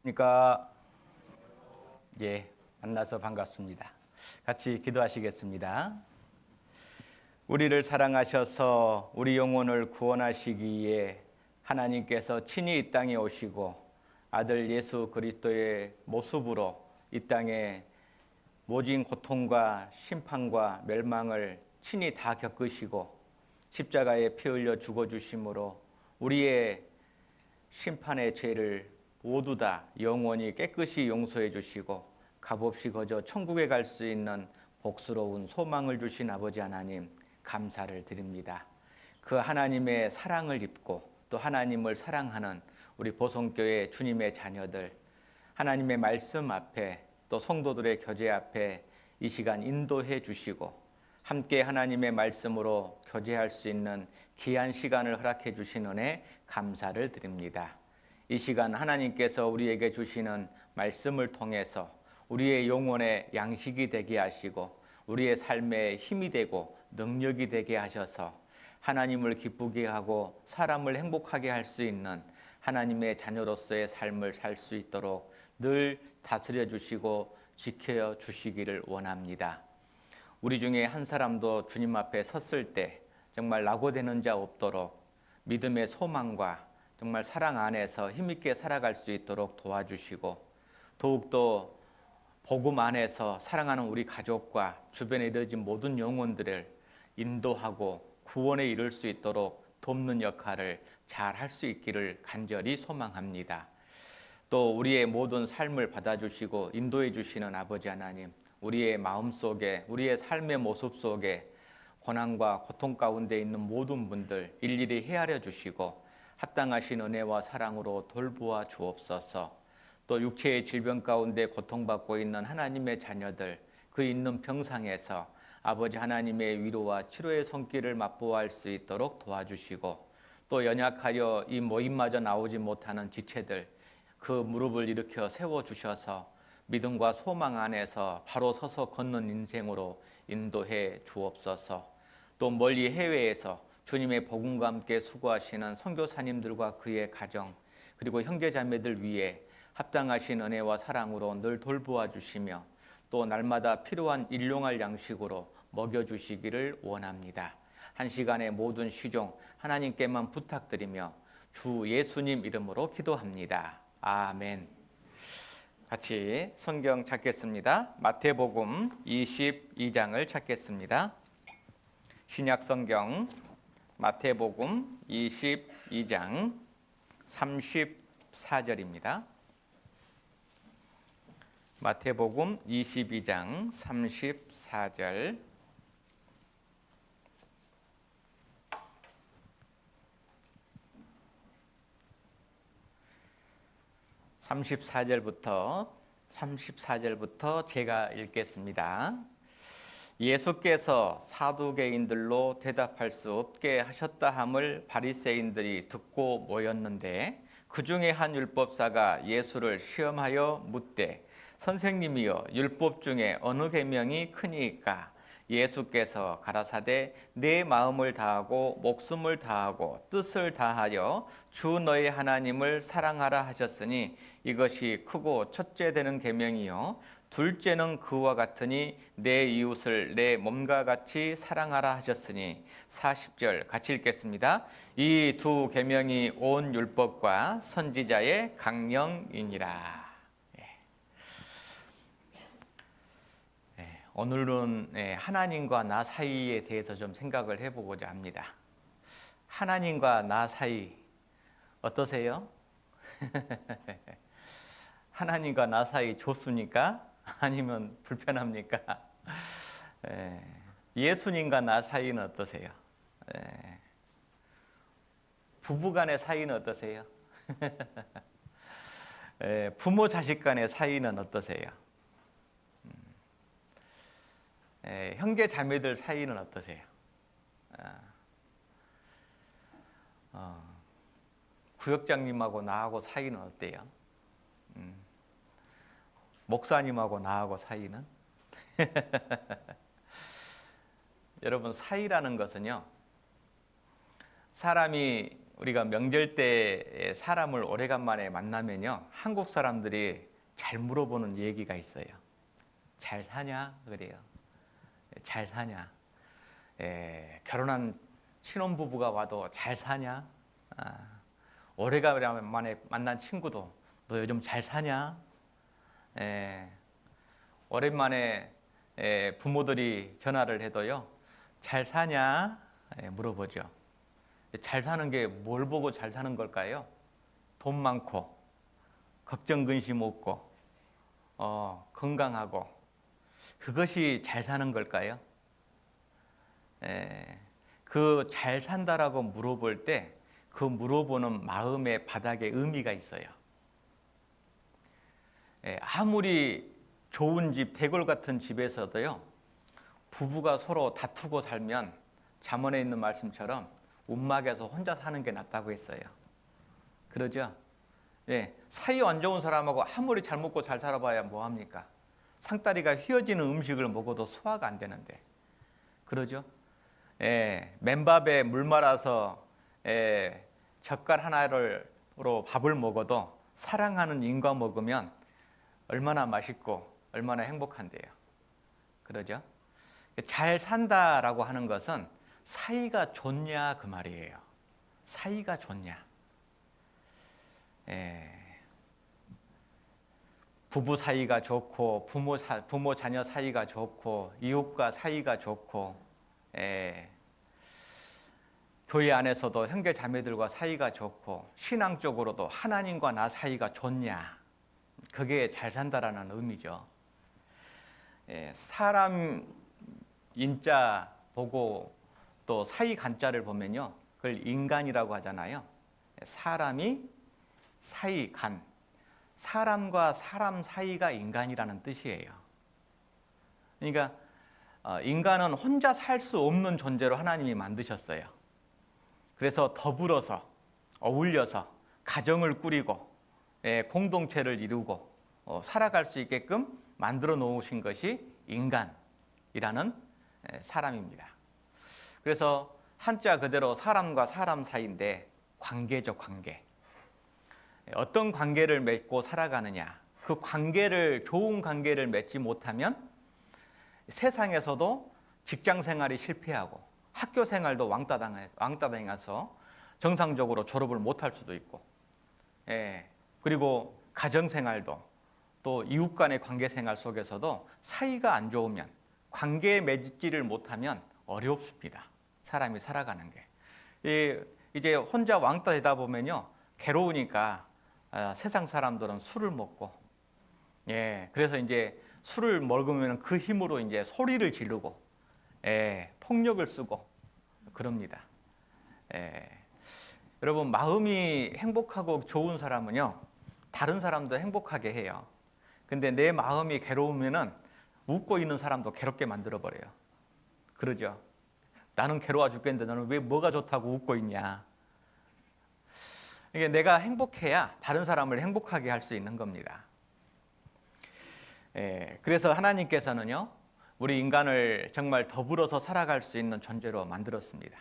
그러니까 만나서 반갑습니다. 같이 기도하시겠습니다. 우리를 사랑하셔서 우리 영혼을 구원하시기 위해 하나님께서 친히 이 땅에 오시고 아들 예수 그리스도의 모습으로 이 땅에 모진 고통과 심판과 멸망을 친히 다 겪으시고 십자가에 피 흘려 죽어주심으로 우리의 심판의 죄를 모두 다 영원히 깨끗이 용서해 주시고 값없이 거저 천국에 갈 수 있는 복스러운 소망을 주신 아버지 하나님 감사를 드립니다. 그 하나님의 사랑을 입고 또 하나님을 사랑하는 우리 보성교회 주님의 자녀들, 하나님의 말씀 앞에 또 성도들의 교제 앞에 이 시간 인도해 주시고 함께 하나님의 말씀으로 교제할 수 있는 귀한 시간을 허락해 주신 은혜 감사를 드립니다. 이 시간 하나님께서 우리에게 주시는 말씀을 통해서 우리의 영혼의 양식이 되게 하시고 우리의 삶에 힘이 되고 능력이 되게 하셔서 하나님을 기쁘게 하고 사람을 행복하게 할 수 있는 하나님의 자녀로서의 삶을 살 수 있도록 늘 다스려 주시고 지켜 주시기를 원합니다. 우리 중에 한 사람도 주님 앞에 섰을 때 정말 낙오되는 자 없도록 믿음의 소망과 정말 사랑 안에서 힘있게 살아갈 수 있도록 도와주시고 더욱더 복음 안에서 사랑하는 우리 가족과 주변에 이르진 모든 영혼들을 인도하고 구원에 이를 수 있도록 돕는 역할을 잘 할 수 있기를 간절히 소망합니다. 또 우리의 모든 삶을 받아주시고 인도해 주시는 아버지 하나님, 우리의 마음속에 우리의 삶의 모습 속에 고난과 고통 가운데 있는 모든 분들 일일이 헤아려 주시고 합당하신 은혜와 사랑으로 돌보아 주옵소서. 또 육체의 질병 가운데 고통받고 있는 하나님의 자녀들 그 있는 병상에서 아버지 하나님의 위로와 치료의 손길을 맛보아할 수 있도록 도와주시고 또 연약하여 이 모임마저 나오지 못하는 지체들 그 무릎을 일으켜 세워주셔서 믿음과 소망 안에서 바로 서서 걷는 인생으로 인도해 주옵소서. 또 멀리 해외에서 주님의 복음과 함께 수고하시는 선교사님들과 그의 가정 그리고 형제자매들 위해 합당하신 은혜와 사랑으로 늘 돌보아 주시며 또 날마다 필요한 일용할 양식으로 먹여주시기를 원합니다. 한 시간의 모든 시종 하나님께만 부탁드리며 주 예수님 이름으로 기도합니다. 아멘. 같이 성경 찾겠습니다. 마태복음 22장을 찾겠습니다. 신약 성경 마태복음 22장 34절입니다. 마태복음 22장 34절 34절부터 제가 읽겠습니다. 예수께서 사두개인들로 대답할 수 없게 하셨다함을 바리새인들이 듣고 모였는데 그 중에 한 율법사가 예수를 시험하여 묻되 선생님이여 율법 중에 어느 계명이 크니까? 예수께서 가라사대 내 마음을 다하고 목숨을 다하고 뜻을 다하여 주 너의 하나님을 사랑하라 하셨으니 이것이 크고 첫째 되는 계명이요 둘째는 그와 같으니 내 이웃을 내 몸과 같이 사랑하라 하셨으니 40절 같이 읽겠습니다. 이 두 계명이 온 율법과 선지자의 강령이니라. 오늘은 하나님과 나 사이에 대해서 좀 생각을 해보고자 합니다. 하나님과 나 사이 어떠세요? 하나님과 나 사이 좋습니까? 아니면 불편합니까? 예수님과 나 사이는 어떠세요? 부부간의 사이는 어떠세요? 부모 자식 간의 사이는 어떠세요? 형제 자매들 사이는 어떠세요? 구역장님하고 나하고 사이는 어때요? 목사님하고 나하고 사이는? 여러분 사이라는 것은요 사람이 우리가 명절 때 사람을 오래간만에 만나면요, 한국 사람들이 잘 물어보는 얘기가 있어요. 잘 사냐? 그래요. 잘 사냐? 결혼한 신혼부부가 와도 잘 사냐? 오래간만에 만난 친구도 너 요즘 잘 사냐? 오랜만에 부모들이 전화를 해도요, 잘 사냐? 물어보죠. 잘 사는 게 뭘 보고 잘 사는 걸까요? 돈 많고, 걱정 근심 없고, 건강하고, 그것이 잘 사는 걸까요? 그 잘 산다라고 물어볼 때 그 물어보는 마음의 바닥에 의미가 있어요. 아무리 좋은 집, 대골 같은 집에서도요, 부부가 서로 다투고 살면 잠언에 있는 말씀처럼 움막에서 혼자 사는 게 낫다고 했어요. 그러죠? 사이 안 좋은 사람하고 아무리 잘 먹고 잘 살아봐야 뭐합니까? 상다리가 휘어지는 음식을 먹어도 소화가 안 되는데. 그러죠? 맨밥에 물 말아서 젓갈 하나로 밥을 먹어도 사랑하는 인과 먹으면 얼마나 맛있고 얼마나 행복한데요. 그러죠? 잘 산다라고 하는 것은 사이가 좋냐 그 말이에요. 사이가 좋냐. 부부 사이가 좋고 부모 자녀 사이가 좋고 이웃과 사이가 좋고 교회 안에서도 형제 자매들과 사이가 좋고 신앙적으로도 하나님과 나 사이가 좋냐. 그게 잘 산다라는 의미죠. 사람 인자 보고 또 사이 간자를 보면요, 그걸 인간이라고 하잖아요. 사람이 사이 간, 사람과 사람 사이가 인간이라는 뜻이에요. 그러니까 인간은 혼자 살 수 없는 존재로 하나님이 만드셨어요. 그래서 더불어서 어울려서 가정을 꾸리고 공동체를 이루고 살아갈 수 있게끔 만들어 놓으신 것이 인간이라는 사람입니다. 그래서 한자 그대로 사람과 사람 사이인데 관계죠, 관계. 어떤 관계를 맺고 살아가느냐. 그 관계를, 좋은 관계를 맺지 못하면 세상에서도 직장 생활이 실패하고 학교 생활도 왕따 당해서 정상적으로 졸업을 못할 수도 있고, 그리고 가정 생활도 또 이웃 간의 관계 생활 속에서도 사이가 안 좋으면, 관계 맺지를 못하면 어렵습니다. 사람이 살아가는 게. 이제 혼자 왕따 되다 보면요, 괴로우니까 세상 사람들은 술을 먹고, 그래서 이제 술을 먹으면 그 힘으로 이제 소리를 지르고, 폭력을 쓰고 그럽니다. 여러분, 마음이 행복하고 좋은 사람은요, 다른 사람도 행복하게 해요. 근데 내 마음이 괴로우면은 웃고 있는 사람도 괴롭게 만들어 버려요. 그러죠? 나는 괴로워 죽겠는데 너는 왜 뭐가 좋다고 웃고 있냐? 이게 내가 행복해야 다른 사람을 행복하게 할 수 있는 겁니다. 그래서 하나님께서는요, 우리 인간을 정말 더불어서 살아갈 수 있는 존재로 만들었습니다.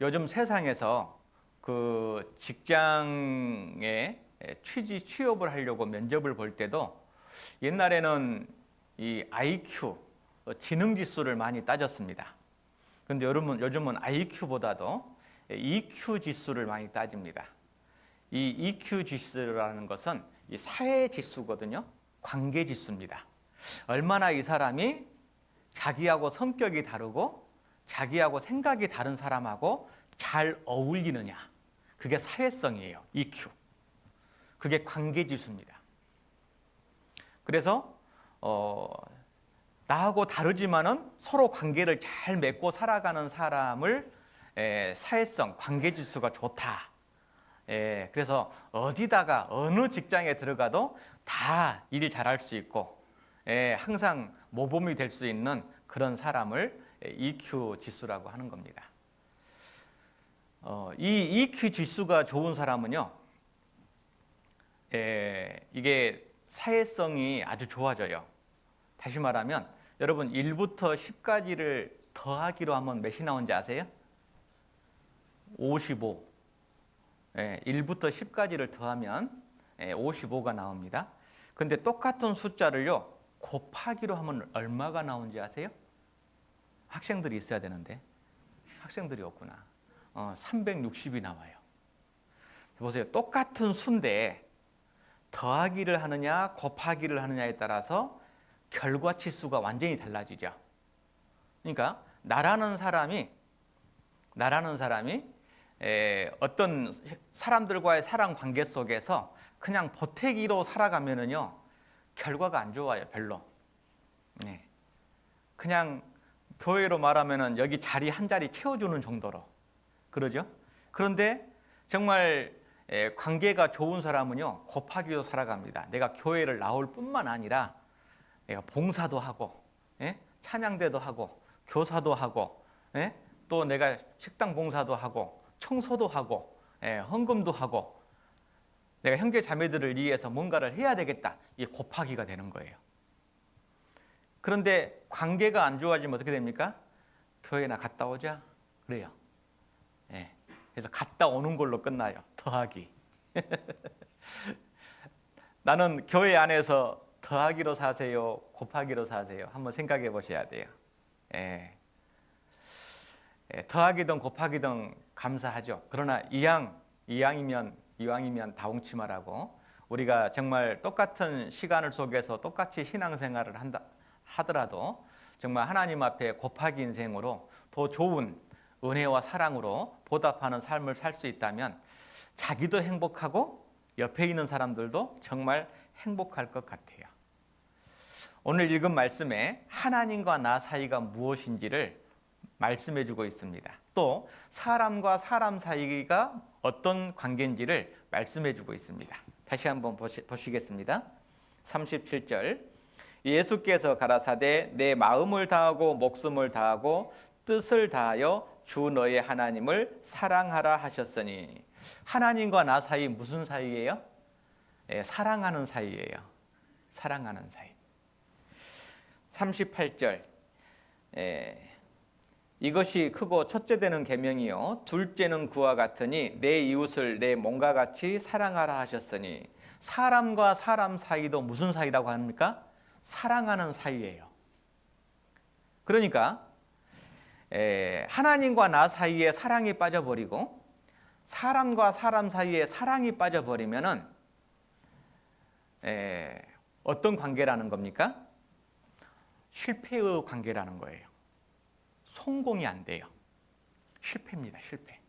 요즘 세상에서 그 직장에 취업을 하려고 면접을 볼 때도 옛날에는 이 IQ, 지능 지수를 많이 따졌습니다. 그런데 요즘은 IQ보다도 EQ 지수를 많이 따집니다. 이 EQ 지수라는 것은 이 사회 지수거든요. 관계 지수입니다. 얼마나 이 사람이 자기하고 성격이 다르고 자기하고 생각이 다른 사람하고 잘 어울리느냐. 그게 사회성이에요. EQ. 그게 관계 지수입니다. 그래서 나하고 다르지만은 서로 관계를 잘 맺고 살아가는 사람을 사회성, 관계 지수가 좋다. 그래서 어디다가 어느 직장에 들어가도 다 일 잘할 수 있고 항상 모범이 될 수 있는 그런 사람을 EQ 지수라고 하는 겁니다. 이 EQ 지수가 좋은 사람은요, 이게 사회성이 아주 좋아져요. 다시 말하면 여러분 1부터 10까지를 더하기로 하면 몇이 나오는지 아세요? 55. 1부터 10까지를 더하면 55가 나옵니다. 근데 똑같은 숫자를요 곱하기로 하면 얼마가 나오는지 아세요? 학생들이 있어야 되는데 학생들이 없구나. 360이 나와요. 보세요. 똑같은 수인데 더하기를 하느냐 곱하기를 하느냐에 따라서 결과치수가 완전히 달라지죠. 그러니까 나라는 사람이 어떤 사람들과의 사람 관계 속에서 그냥 보태기로 살아가면은요 결과가 안 좋아요. 별로. 그냥 교회로 말하면은 여기 자리 한 자리 채워주는 정도로 그러죠. 그런데 정말 관계가 좋은 사람은요 곱하기로 살아갑니다. 내가 교회를 나올 뿐만 아니라 내가 봉사도 하고 찬양대도 하고 교사도 하고 또 내가 식당 봉사도 하고 청소도 하고 헌금도 하고 내가 형제 자매들을 위해서 뭔가를 해야 되겠다. 이게 곱하기가 되는 거예요. 그런데 관계가 안 좋아지면 어떻게 됩니까? 교회나 갔다 오자 그래요. 그래서 갔다 오는 걸로 끝나요. 더하기. 나는 교회 안에서 더하기로 사세요? 곱하기로 사세요? 한번 생각해 보셔야 돼요. 더하기든 곱하기든 감사하죠. 그러나 이왕이면 다홍치마라고 우리가 정말 똑같은 시간을 속에서 똑같이 신앙생활을 하더라도 정말 하나님 앞에 곱하기 인생으로 더 좋은 은혜와 사랑으로 보답하는 삶을 살 수 있다면 자기도 행복하고 옆에 있는 사람들도 정말 행복할 것 같아요. 오늘 읽은 말씀에 하나님과 나 사이가 무엇인지를 말씀해 주고 있습니다. 또 사람과 사람 사이가 어떤 관계인지를 말씀해 주고 있습니다. 다시 한번 보시겠습니다. 37절 예수께서 가라사대 내 마음을 다하고 목숨을 다하고 뜻을 다하여 주 너의 하나님을 사랑하라 하셨으니 하나님과 나 사이 무슨 사이예요? 사랑하는 사이예요. 사랑하는 사이. 38절 이것이 크고 첫째 되는 계명이요 둘째는 그와 같으니 내 이웃을 내 몸과 같이 사랑하라 하셨으니 사람과 사람 사이도 무슨 사이라고 합니까? 사랑하는 사이예요. 그러니까 하나님과 나 사이에 사랑이 빠져버리고 사람과 사람 사이에 사랑이 빠져버리면은 어떤 관계라는 겁니까? 실패의 관계라는 거예요. 성공이 안 돼요. 실패입니다. 실패.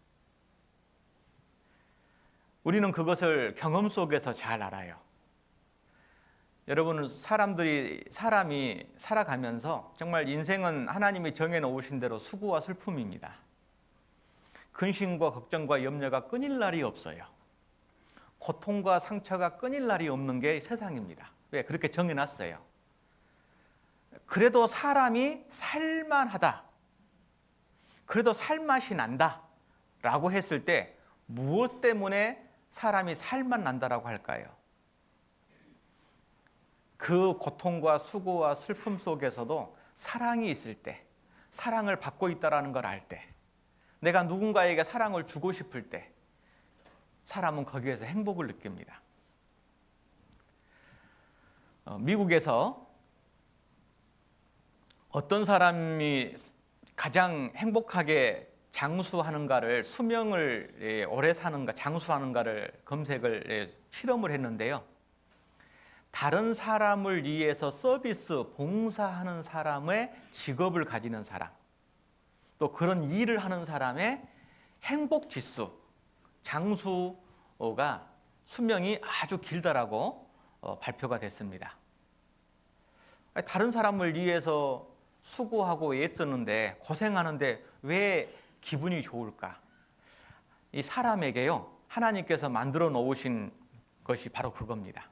우리는 그것을 경험 속에서 잘 알아요. 여러분 사람이 살아가면서 정말 인생은 하나님이 정해놓으신 대로 수고와 슬픔입니다. 근심과 걱정과 염려가 끊일 날이 없어요. 고통과 상처가 끊일 날이 없는 게 세상입니다. 왜? 그렇게 정해놨어요. 그래도 사람이 살만하다. 그래도 살맛이 난다. 라고 했을 때 무엇 때문에 사람이 살맛 난다라고 할까요? 그 고통과 수고와 슬픔 속에서도 사랑이 있을 때, 사랑을 받고 있다는 걸 알 때, 내가 누군가에게 사랑을 주고 싶을 때 사람은 거기에서 행복을 느낍니다. 미국에서 어떤 사람이 가장 행복하게 장수하는가를 수명을 오래 사는가 장수하는가를 검색을 실험을 했는데요. 다른 사람을 위해서 서비스 봉사하는 사람의 직업을 가지는 사람 또 그런 일을 하는 사람의 행복 지수 장수가 수명이 아주 길다라고 발표가 됐습니다. 다른 사람을 위해서 수고하고 애쓰는데 고생하는데 왜 기분이 좋을까? 이 사람에게요 하나님께서 만들어 놓으신 것이 바로 그겁니다.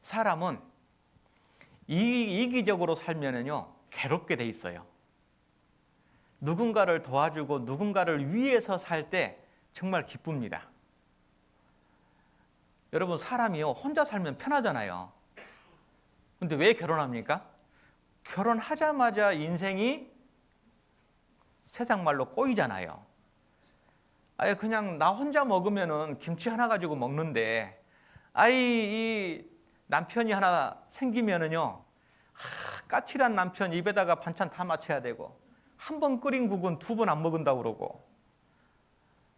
사람은 이기적으로 살면은요 괴롭게 돼 있어요. 누군가를 도와주고 누군가를 위해서 살 때 정말 기쁩니다. 여러분 사람이요 혼자 살면 편하잖아요. 근데 왜 결혼합니까? 결혼하자마자 인생이 세상 말로 꼬이잖아요. 아예 그냥 나 혼자 먹으면은 김치 하나 가지고 먹는데 이 남편이 하나 생기면은요, 까칠한 남편 입에다가 반찬 다 맞춰야 되고, 한 번 끓인 국은 두 번 안 먹는다고 그러고,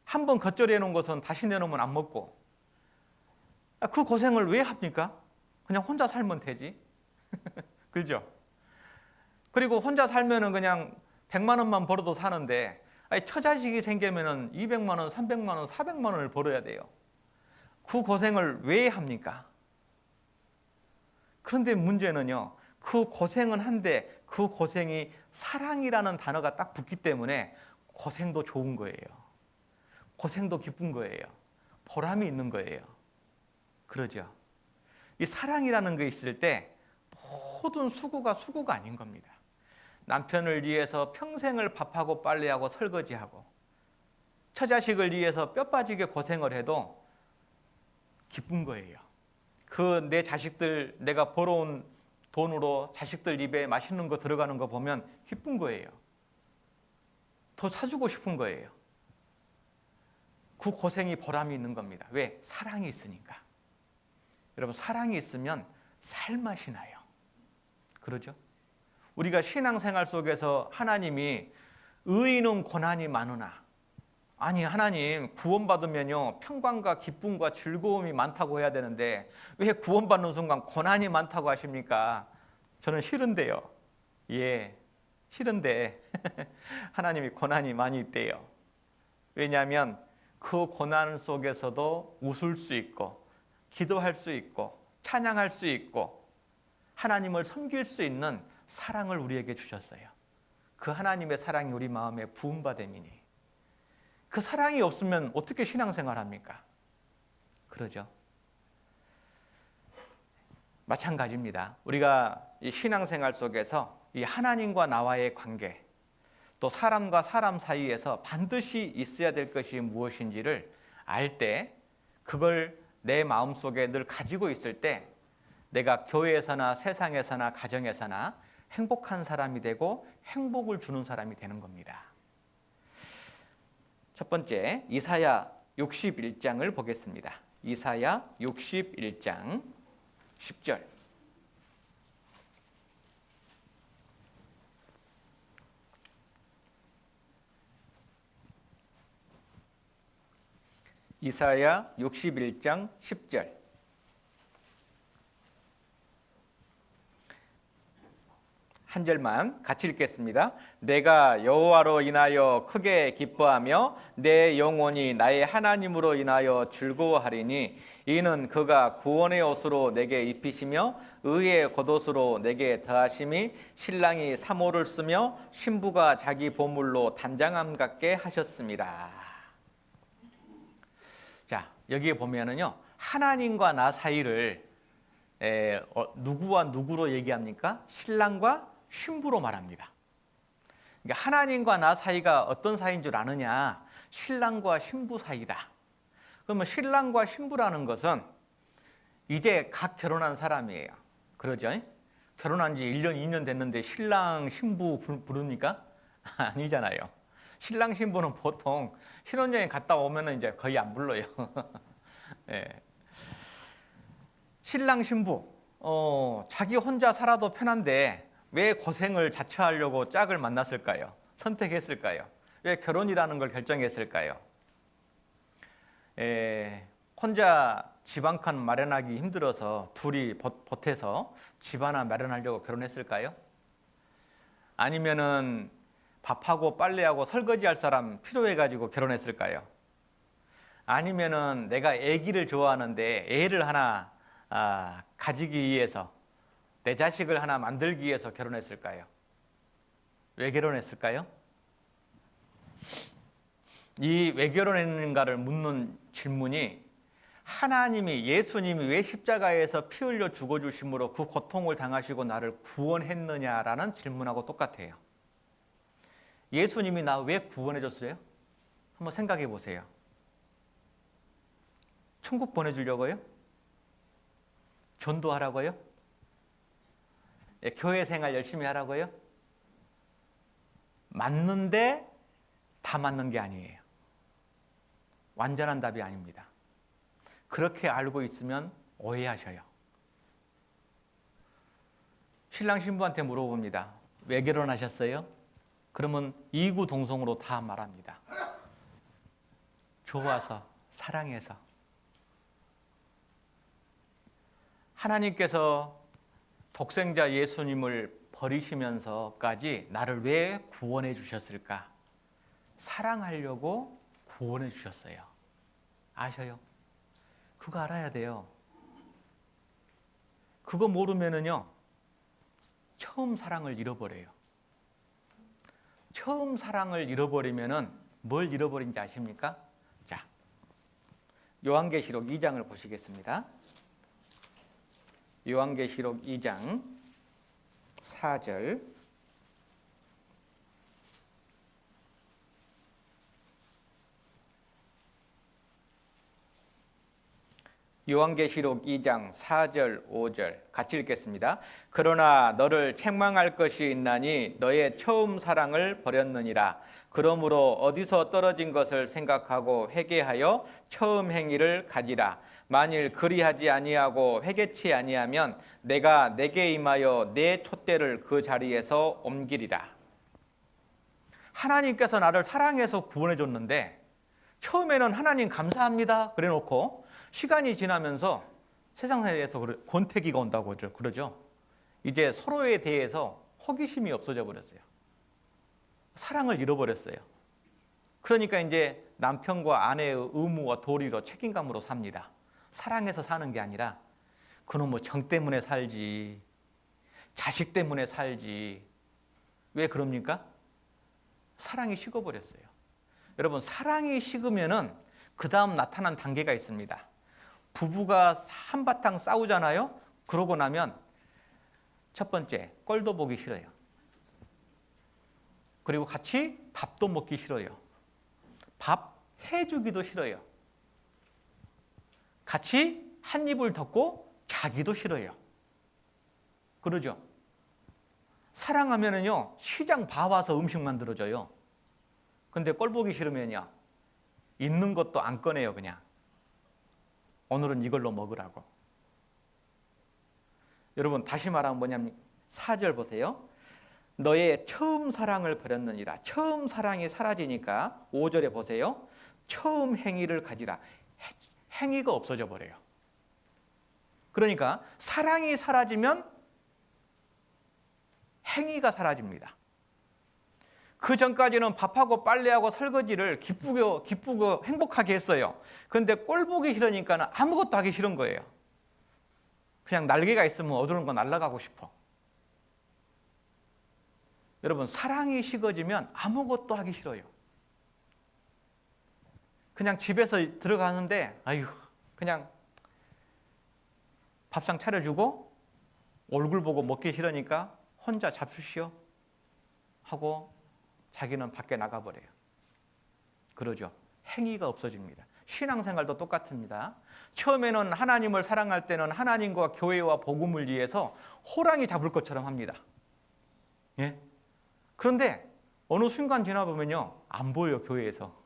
한 번 겉절이해 놓은 것은 다시 내놓으면 안 먹고, 그 고생을 왜 합니까? 그냥 혼자 살면 되지. 그죠? 그리고 혼자 살면은 그냥 100만 원만 벌어도 사는데, 처자식이 생기면은 200만 원, 300만 원, 400만 원을 벌어야 돼요. 그 고생을 왜 합니까? 그런데 문제는요, 그 고생은 한데 그 고생이 사랑이라는 단어가 딱 붙기 때문에 고생도 좋은 거예요. 고생도 기쁜 거예요. 보람이 있는 거예요. 그러죠? 이 사랑이라는 게 있을 때 모든 수고가 아닌 겁니다. 남편을 위해서 평생을 밥하고 빨래하고 설거지하고, 처자식을 위해서 뼈 빠지게 고생을 해도 기쁜 거예요. 그 내 자식들, 내가 벌어온 돈으로 자식들 입에 맛있는 거 들어가는 거 보면 기쁜 거예요. 더 사주고 싶은 거예요. 그 고생이 보람이 있는 겁니다. 왜? 사랑이 있으니까. 여러분, 사랑이 있으면 살맛이 나요. 그러죠? 우리가 신앙생활 속에서 하나님이 의인은 고난이 많으나, 아니 하나님 구원받으면요 평강과 기쁨과 즐거움이 많다고 해야 되는데 왜 구원받는 순간 고난이 많다고 하십니까? 저는 싫은데요. 예, 싫은데 하나님이 고난이 많이 있대요. 왜냐하면 그 고난 속에서도 웃을 수 있고, 기도할 수 있고, 찬양할 수 있고, 하나님을 섬길 수 있는 사랑을 우리에게 주셨어요. 그 하나님의 사랑이 우리 마음에 부음받음이니, 그 사랑이 없으면 어떻게 신앙생활 합니까? 그러죠? 마찬가지입니다. 우리가 이 신앙생활 속에서 이 하나님과 나와의 관계, 또 사람과 사람 사이에서 반드시 있어야 될 것이 무엇인지를 알 때, 그걸 내 마음속에 늘 가지고 있을 때 내가 교회에서나 세상에서나 가정에서나 행복한 사람이 되고 행복을 주는 사람이 되는 겁니다. 첫 번째, 이사야 61장을 보겠습니다. 이사야 61장 10절. 이사야 61장 10절. 한 절만 같이 읽겠습니다. 내가 여호와로 인하여 크게 기뻐하며 내 영혼이 나의 하나님으로 인하여 즐거워하리니, 이는 그가 구원의 옷으로 내게 입히시며 의의 겉옷으로 내게 더하심이, 신랑이 사모를 쓰며 신부가 자기 보물로 단장함 같게 하셨습니다. 자, 여기에 보면은요, 하나님과 나 사이를 누구와 누구로 얘기합니까? 신랑과 신부로 말합니다. 그러니까 하나님과 나 사이가 어떤 사이인 줄 아느냐? 신랑과 신부 사이다. 그러면 신랑과 신부라는 것은 이제 각 결혼한 사람이에요. 그러죠? 결혼한 지 1년, 2년 됐는데 신랑, 신부 부릅니까? 아니잖아요. 신랑, 신부는 보통 신혼여행 갔다 오면 이제 거의 안 불러요. 네. 신랑, 신부, 자기 혼자 살아도 편한데 왜 고생을 자처하려고 짝을 만났을까요? 선택했을까요? 왜 결혼이라는 걸 결정했을까요? 혼자 집 한 칸 마련하기 힘들어서 둘이 보태서 집 하나 마련하려고 결혼했을까요? 아니면은 밥하고 빨래하고 설거지할 사람 필요해가지고 결혼했을까요? 아니면은 내가 아기를 좋아하는데 애를 하나 가지기 위해서, 내 자식을 하나 만들기 위해서 결혼했을까요? 왜 결혼했을까요? 이 왜 결혼했는가를 묻는 질문이, 하나님이, 예수님이 왜 십자가에서 피 흘려 죽어주심으로 그 고통을 당하시고 나를 구원했느냐라는 질문하고 똑같아요. 예수님이 나 왜 구원해줬어요? 한번 생각해 보세요. 천국 보내주려고요? 전도하라고요? 교회 생활 열심히 하라고요? 맞는데 다 맞는 게 아니에요. 완전한 답이 아닙니다. 그렇게 알고 있으면 오해하셔요. 신랑 신부한테 물어봅니다. 왜 결혼하셨어요? 그러면 이구동성으로 다 말합니다. 좋아서, 사랑해서. 하나님께서 독생자 예수님을 버리시면서까지 나를 왜 구원해 주셨을까? 사랑하려고 구원해 주셨어요. 아셔요? 그거 알아야 돼요. 그거 모르면은요, 처음 사랑을 잃어버려요. 처음 사랑을 잃어버리면은 뭘 잃어버린지 아십니까? 자, 요한계시록 2장을 보시겠습니다. 요한계시록 2장 4절. 요한계시록 2장 4절 5절 같이 읽겠습니다. 그러나 너를 책망할 것이 있나니 너의 처음 사랑을 버렸느니라. 그러므로 어디서 떨어진 것을 생각하고 회개하여 처음 행위를 가지라. 만일 그리하지 아니하고 회개치 아니하면 내가 내게 임하여 내 촛대를 그 자리에서 옮기리라. 하나님께서 나를 사랑해서 구원해 줬는데 처음에는 하나님 감사합니다 그래 놓고 시간이 지나면서 세상에서 권태기가 온다고 그러죠. 이제 서로에 대해서 호기심이 없어져 버렸어요. 사랑을 잃어버렸어요. 그러니까 이제 남편과 아내의 의무와 도리로 책임감으로 삽니다. 사랑해서 사는 게 아니라 그놈 뭐 정 때문에 살지, 자식 때문에 살지. 왜 그럽니까? 사랑이 식어버렸어요. 여러분, 사랑이 식으면은 그 다음 나타난 단계가 있습니다. 부부가 한바탕 싸우잖아요. 그러고 나면 첫 번째, 꼴도 보기 싫어요. 그리고 같이 밥도 먹기 싫어요. 밥 해주기도 싫어요. 같이 한 입을 덮고 자기도 싫어요. 그러죠? 사랑하면은요, 시장 봐와서 음식 만들어줘요. 근데 꼴 보기 싫으면요, 있는 것도 안 꺼내요, 그냥. 오늘은 이걸로 먹으라고. 여러분, 다시 말하면 뭐냐면 4절 보세요. 너의 처음 사랑을 버렸느니라. 처음 사랑이 사라지니까 5절에 보세요. 처음 행위를 가지라. 행위가 없어져 버려요. 그러니까 사랑이 사라지면 행위가 사라집니다. 그 전까지는 밥하고 빨래하고 설거지를 기쁘고 행복하게 했어요. 그런데 꼴 보기 싫으니까는 아무것도 하기 싫은 거예요. 그냥 날개가 있으면 어두운 거 날아가고 싶어. 여러분, 사랑이 식어지면 아무것도 하기 싫어요. 그냥 집에서 들어가는데 아유, 그냥 밥상 차려주고 얼굴 보고 먹기 싫으니까 혼자 잡수시오 하고 자기는 밖에 나가버려요. 그러죠. 행위가 없어집니다. 신앙생활도 똑같습니다. 처음에는 하나님을 사랑할 때는 하나님과 교회와 복음을 위해서 호랑이 잡을 것처럼 합니다. 예? 그런데 어느 순간 지나보면요, 안 보여요, 교회에서.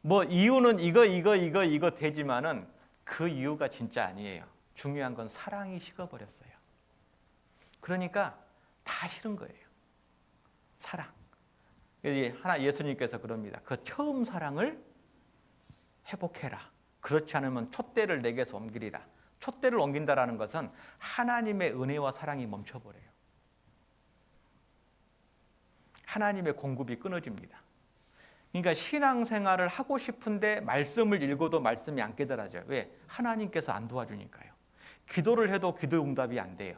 뭐 이유는 이거 되지만은 그 이유가 진짜 아니에요. 중요한 건 사랑이 식어버렸어요. 그러니까 다 싫은 거예요. 사랑. 예수님께서 그럽니다. 그 처음 사랑을 회복해라. 그렇지 않으면 촛대를 내게서 옮기리라. 촛대를 옮긴다라는 것은 하나님의 은혜와 사랑이 멈춰버려요. 하나님의 공급이 끊어집니다. 그러니까 신앙생활을 하고 싶은데 말씀을 읽어도 말씀이 안 깨달아져요. 왜? 하나님께서 안 도와주니까요. 기도를 해도 기도 응답이 안 돼요.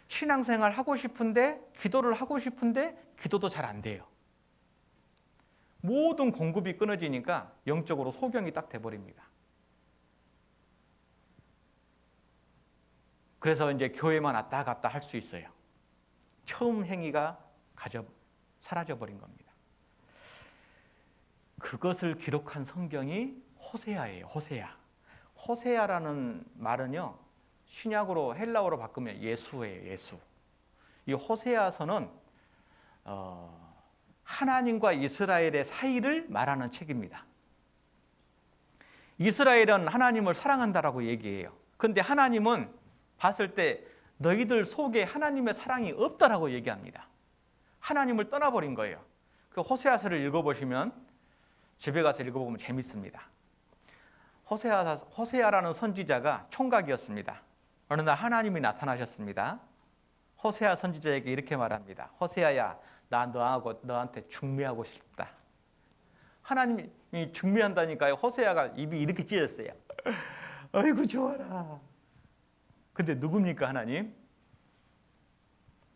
신앙생활 하고 싶은데 기도를 하고 싶은데 기도도 잘 안 돼요. 모든 공급이 끊어지니까 영적으로 소경이 딱 돼버립니다. 그래서 이제 교회만 왔다 갔다 할 수 있어요. 처음 행위가 사라져버린 겁니다. 그것을 기록한 성경이 호세아예요. 호세아라는 말은요, 신약으로 헬라어로 바꾸면 예수예요. 예수. 이 호세아서는 하나님과 이스라엘의 사이를 말하는 책입니다. 이스라엘은 하나님을 사랑한다라고 얘기해요. 근데 하나님은 봤을 때 너희들 속에 하나님의 사랑이 없다라고 얘기합니다. 하나님을 떠나버린 거예요. 그 호세아서를 읽어보시면, 집에 가서 읽어보면 재밌습니다. 호세아라는 선지자가 총각이었습니다. 어느 날 하나님이 나타나셨습니다. 호세아 선지자에게 이렇게 말합니다. 호세아야, 나 너한테 중매하고 싶다. 하나님이 중매한다니까요. 호세아가 입이 이렇게 찢었어요. 아이고 좋아라. 근데 누굽니까 하나님?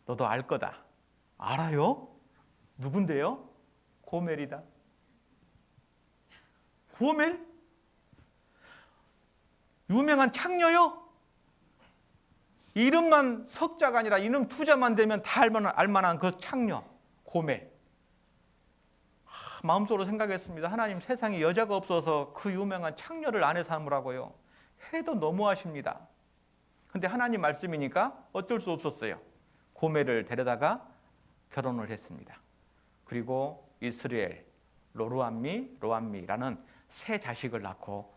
너도 알 거다. 알아요? 누군데요? 고멜이다. 고멜? 유명한 창녀요? 이름만 석자가 아니라 이름 투자만 되면 다 알만한 그 창녀 고멜. 마음속으로 생각했습니다. 하나님, 세상에 여자가 없어서 그 유명한 창녀를 아내 삼으라고요. 해도 너무하십니다. 근데 하나님 말씀이니까 어쩔 수 없었어요. 고멜을 데려다가 결혼을 했습니다. 그리고 이스라엘, 로암미라는 세 자식을 낳고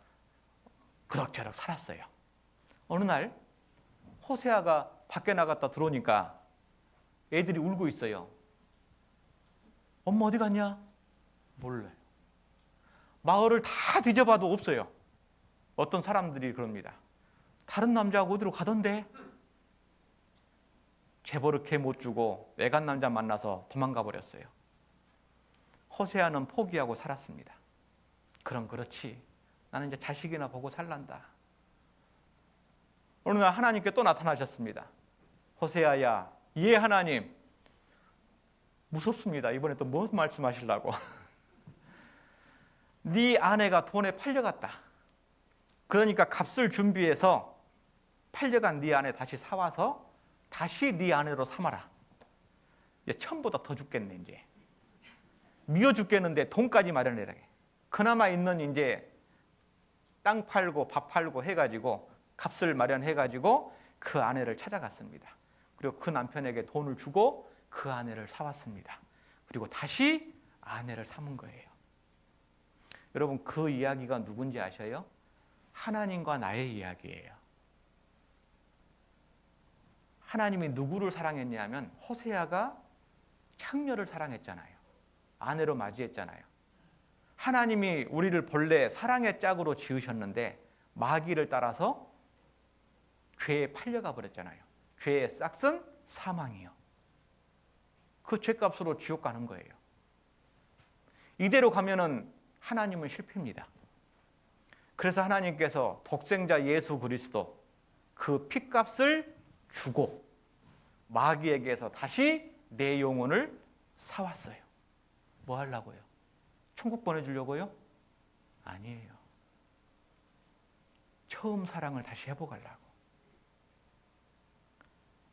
그럭저럭 살았어요. 어느 날 호세아가 밖에 나갔다 들어오니까 애들이 울고 있어요. 엄마 어디 갔냐? 몰라요. 마을을 다 뒤져봐도 없어요. 어떤 사람들이 그럽니다. 다른 남자하고 어디로 가던데? 재벌을 못 주고 외간 남자 만나서 도망가 버렸어요. 호세아는 포기하고 살았습니다. 그럼 그렇지. 나는 이제 자식이나 보고 살란다. 어느 날 하나님께 또 나타나셨습니다. 호세아야, 예 하나님. 무섭습니다. 이번에 또 뭐 말씀하시려고. 네 아내가 돈에 팔려갔다. 그러니까 값을 준비해서 팔려간 네 아내 다시 사와서 다시 네 아내로 삼아라. 이제 처음보다 더 죽겠네 이제. 미워 죽겠는데 돈까지 마련해라. 그나마 있는 이제 땅 팔고 밥 팔고 해가지고 값을 마련해가지고 그 아내를 찾아갔습니다. 그리고 그 남편에게 돈을 주고 그 아내를 사왔습니다. 그리고 다시 아내를 삼은 거예요. 여러분, 그 이야기가 누군지 아셔요? 하나님과 나의 이야기예요. 하나님이 누구를 사랑했냐면 호세아가 창녀를 사랑했잖아요. 아내로 맞이했잖아요. 하나님이 우리를 본래 사랑의 짝으로 지으셨는데 마귀를 따라서 죄에 팔려가 버렸잖아요. 죄의 싹은 사망이요. 그 죄값으로 지옥 가는 거예요. 이대로 가면은 하나님은 실패입니다. 그래서 하나님께서 독생자 예수 그리스도 그 핏값을 주고 마귀에게서 다시 내 영혼을 사왔어요. 뭐 하려고요? 천국 보내주려고요? 아니에요. 처음 사랑을 다시 회복하려고.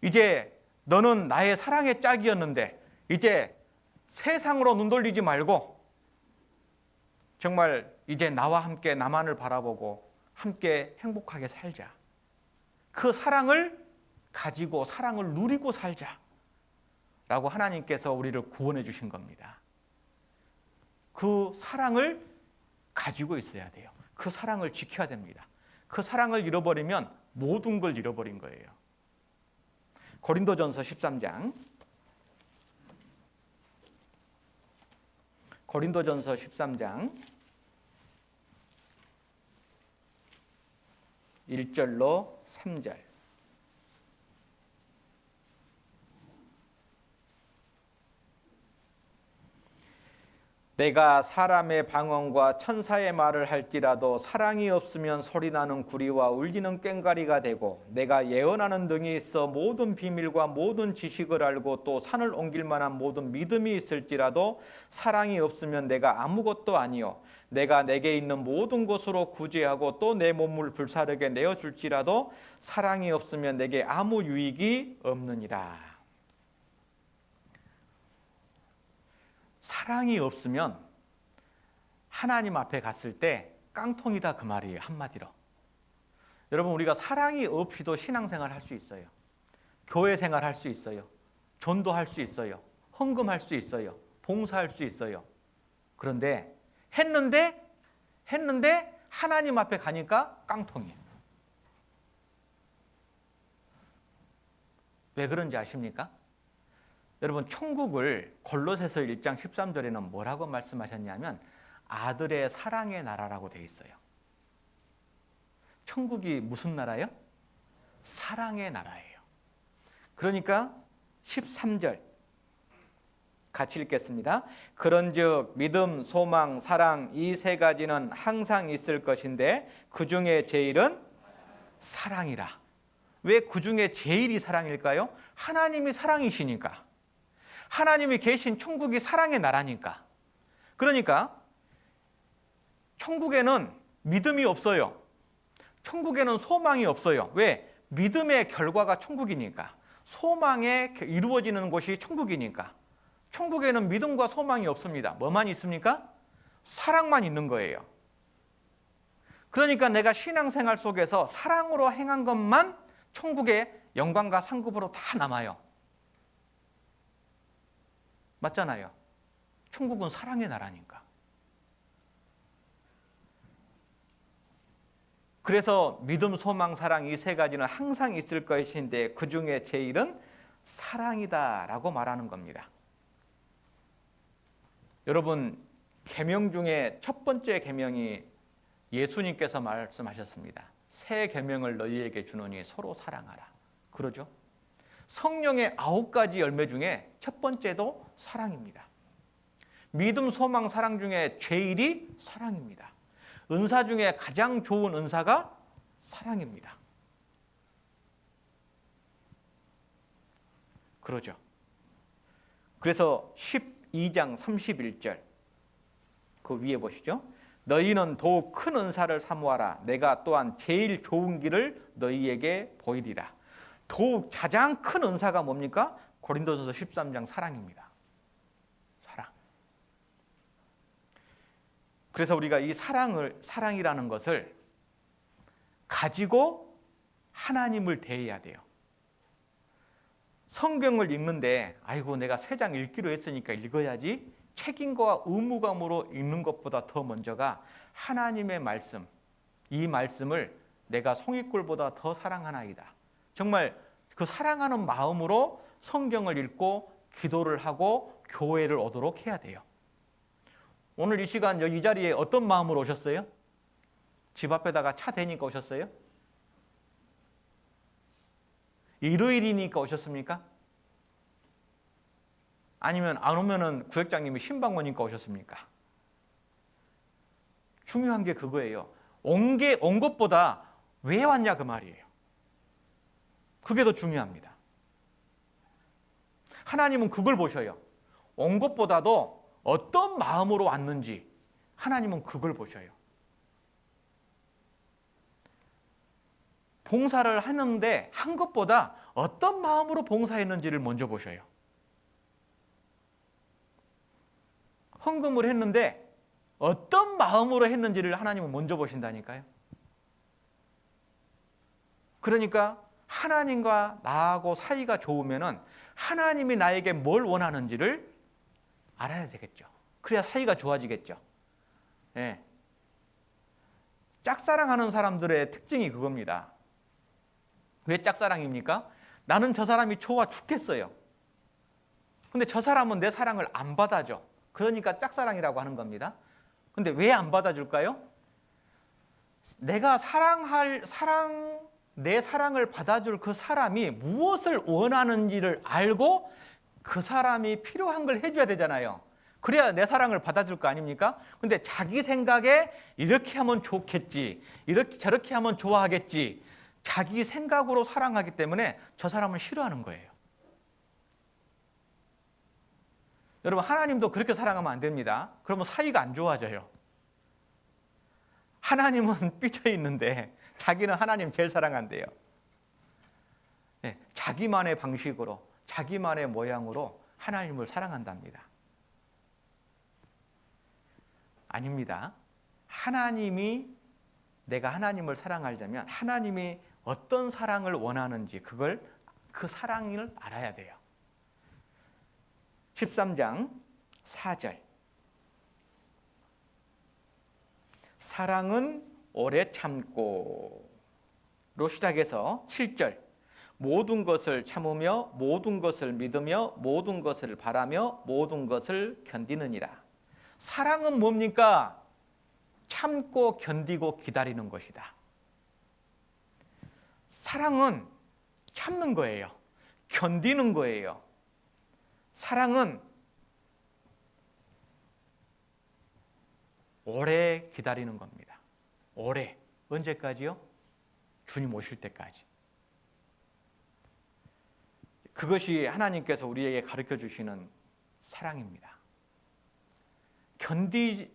이제 너는 나의 사랑의 짝이었는데 이제 세상으로 눈 돌리지 말고 정말 이제 나와 함께 나만을 바라보고 함께 행복하게 살자. 그 사랑을 가지고 사랑을 누리고 살자 라고 하나님께서 우리를 구원해 주신 겁니다. 그 사랑을 가지고 있어야 돼요. 그 사랑을 지켜야 됩니다. 그 사랑을 잃어버리면 모든 걸 잃어버린 거예요. 고린도전서 13장 1절로 3절. 내가 사람의 방언과 천사의 말을 할지라도 사랑이 없으면 소리나는 구리와 울리는 꽹과리가 되고, 내가 예언하는 등이 있어 모든 비밀과 모든 지식을 알고 또 산을 옮길 만한 모든 믿음이 있을지라도 사랑이 없으면 내가 아무것도 아니요, 내가 내게 있는 모든 것으로 구제하고 또 내 몸을 불사르게 내어줄지라도 사랑이 없으면 내게 아무 유익이 없느니라. 사랑이 없으면 하나님 앞에 갔을 때 깡통이다 그 말이에요. 한마디로. 여러분, 우리가 사랑이 없이도 신앙생활 할 수 있어요. 교회 생활 할 수 있어요. 전도할 수 있어요. 헌금할 수 있어요. 봉사할 수 있어요. 그런데 했는데 하나님 앞에 가니까 깡통이에요. 왜 그런지 아십니까? 여러분, 천국을 골로새서 1장 13절에는 뭐라고 말씀하셨냐면 아들의 사랑의 나라라고 되어 있어요. 천국이 무슨 나라예요? 사랑의 나라예요. 그러니까 13절 같이 읽겠습니다. 그런즉 믿음, 소망, 사랑 이 세 가지는 항상 있을 것인데 그 중에 제일은 사랑이라. 왜 그 중에 제일이 사랑일까요? 하나님이 사랑이시니까. 하나님이 계신 천국이 사랑의 나라니까. 그러니까 천국에는 믿음이 없어요. 천국에는 소망이 없어요. 왜? 믿음의 결과가 천국이니까. 소망에 이루어지는 곳이 천국이니까. 천국에는 믿음과 소망이 없습니다. 뭐만 있습니까? 사랑만 있는 거예요. 그러니까 내가 신앙생활 속에서 사랑으로 행한 것만 천국의 영광과 상급으로 다 남아요. 맞잖아요. 천국은 사랑의 나라니까. 그래서 믿음, 소망, 사랑 이 세 가지는 항상 있을 것인데 그 중에 제일은 사랑이다라고 말하는 겁니다. 여러분, 계명 중에 첫 번째 계명이 예수님께서 말씀하셨습니다. 새 계명을 너희에게 주노니 서로 사랑하라. 그러죠? 성령의 9가지 열매 중에 첫 번째도 사랑입니다. 믿음, 소망, 사랑 중에 제일이 사랑입니다. 은사 중에 가장 좋은 은사가 사랑입니다. 그러죠. 그래서 12장 31절 그 위에 보시죠. 너희는 더욱 큰 은사를 사모하라. 내가 또한 제일 좋은 길을 너희에게 보이리라. 더욱 가장 큰 은사가 뭡니까? 고린도전서 13장 사랑입니다. 사랑. 그래서 우리가 이 사랑이라는 것을 가지고 하나님을 대해야 돼요. 성경을 읽는데 아이고 내가 3장 읽기로 했으니까 읽어야지 책임과 의무감으로 읽는 것보다 더 먼저가 하나님의 말씀, 이 말씀을 내가 송이꿀보다 더 사랑하나이다. 정말 그 사랑하는 마음으로 성경을 읽고 기도를 하고 교회를 오도록 해야 돼요. 오늘 이 시간 이 자리에 어떤 마음으로 오셨어요? 집 앞에다가 차 대니까 오셨어요? 일요일이니까 오셨습니까? 아니면 안 오면은 구역장님이 신방 오니까 오셨습니까? 중요한 게 그거예요. 온 것보다 왜 왔냐 그 말이에요. 그게 더 중요합니다. 하나님은 그걸 보셔요. 온 것보다도 어떤 마음으로 왔는지 하나님은 그걸 보셔요. 봉사를 하는데 한 것보다 어떤 마음으로 봉사했는지를 먼저 보셔요. 헌금을 했는데 어떤 마음으로 했는지를 하나님은 먼저 보신다니까요. 그러니까 하나님과 나하고 사이가 좋으면은 하나님이 나에게 뭘 원하는지를 알아야 되겠죠. 그래야 사이가 좋아지겠죠. 네. 짝사랑하는 사람들의 특징이 그겁니다. 왜 짝사랑입니까? 나는 저 사람이 좋아 죽겠어요. 근데 저 사람은 내 사랑을 안 받아줘. 그러니까 짝사랑이라고 하는 겁니다. 근데 왜 안 받아줄까요? 내가 내 사랑을 받아줄 그 사람이 무엇을 원하는지를 알고 그 사람이 필요한 걸 해줘야 되잖아요. 그래야 내 사랑을 받아줄 거 아닙니까? 근데 자기 생각에 이렇게 하면 좋겠지, 이렇게 저렇게 하면 좋아하겠지, 자기 생각으로 사랑하기 때문에 저 사람은 싫어하는 거예요. 여러분, 하나님도 그렇게 사랑하면 안 됩니다. 그러면 사이가 안 좋아져요. 하나님은 삐져 있는데 자기는 하나님 제일 사랑한대요. 네, 자기만의 방식으로, 자기만의 모양으로 하나님을 사랑한답니다. 아닙니다. 하나님이, 내가 하나님을 사랑하려면 하나님이 어떤 사랑을 원하는지 그 사랑을 알아야 돼요. 13장 4절. 사랑은 오래 참고로 시작해서 7절. 모든 것을 참으며 모든 것을 믿으며 모든 것을 바라며 모든 것을 견디느니라. 사랑은 뭡니까? 참고 견디고 기다리는 것이다. 사랑은 참는 거예요. 견디는 거예요. 사랑은 오래 기다리는 겁니다. 오래. 언제까지요? 주님 오실 때까지. 그것이 하나님께서 우리에게 가르쳐 주시는 사랑입니다.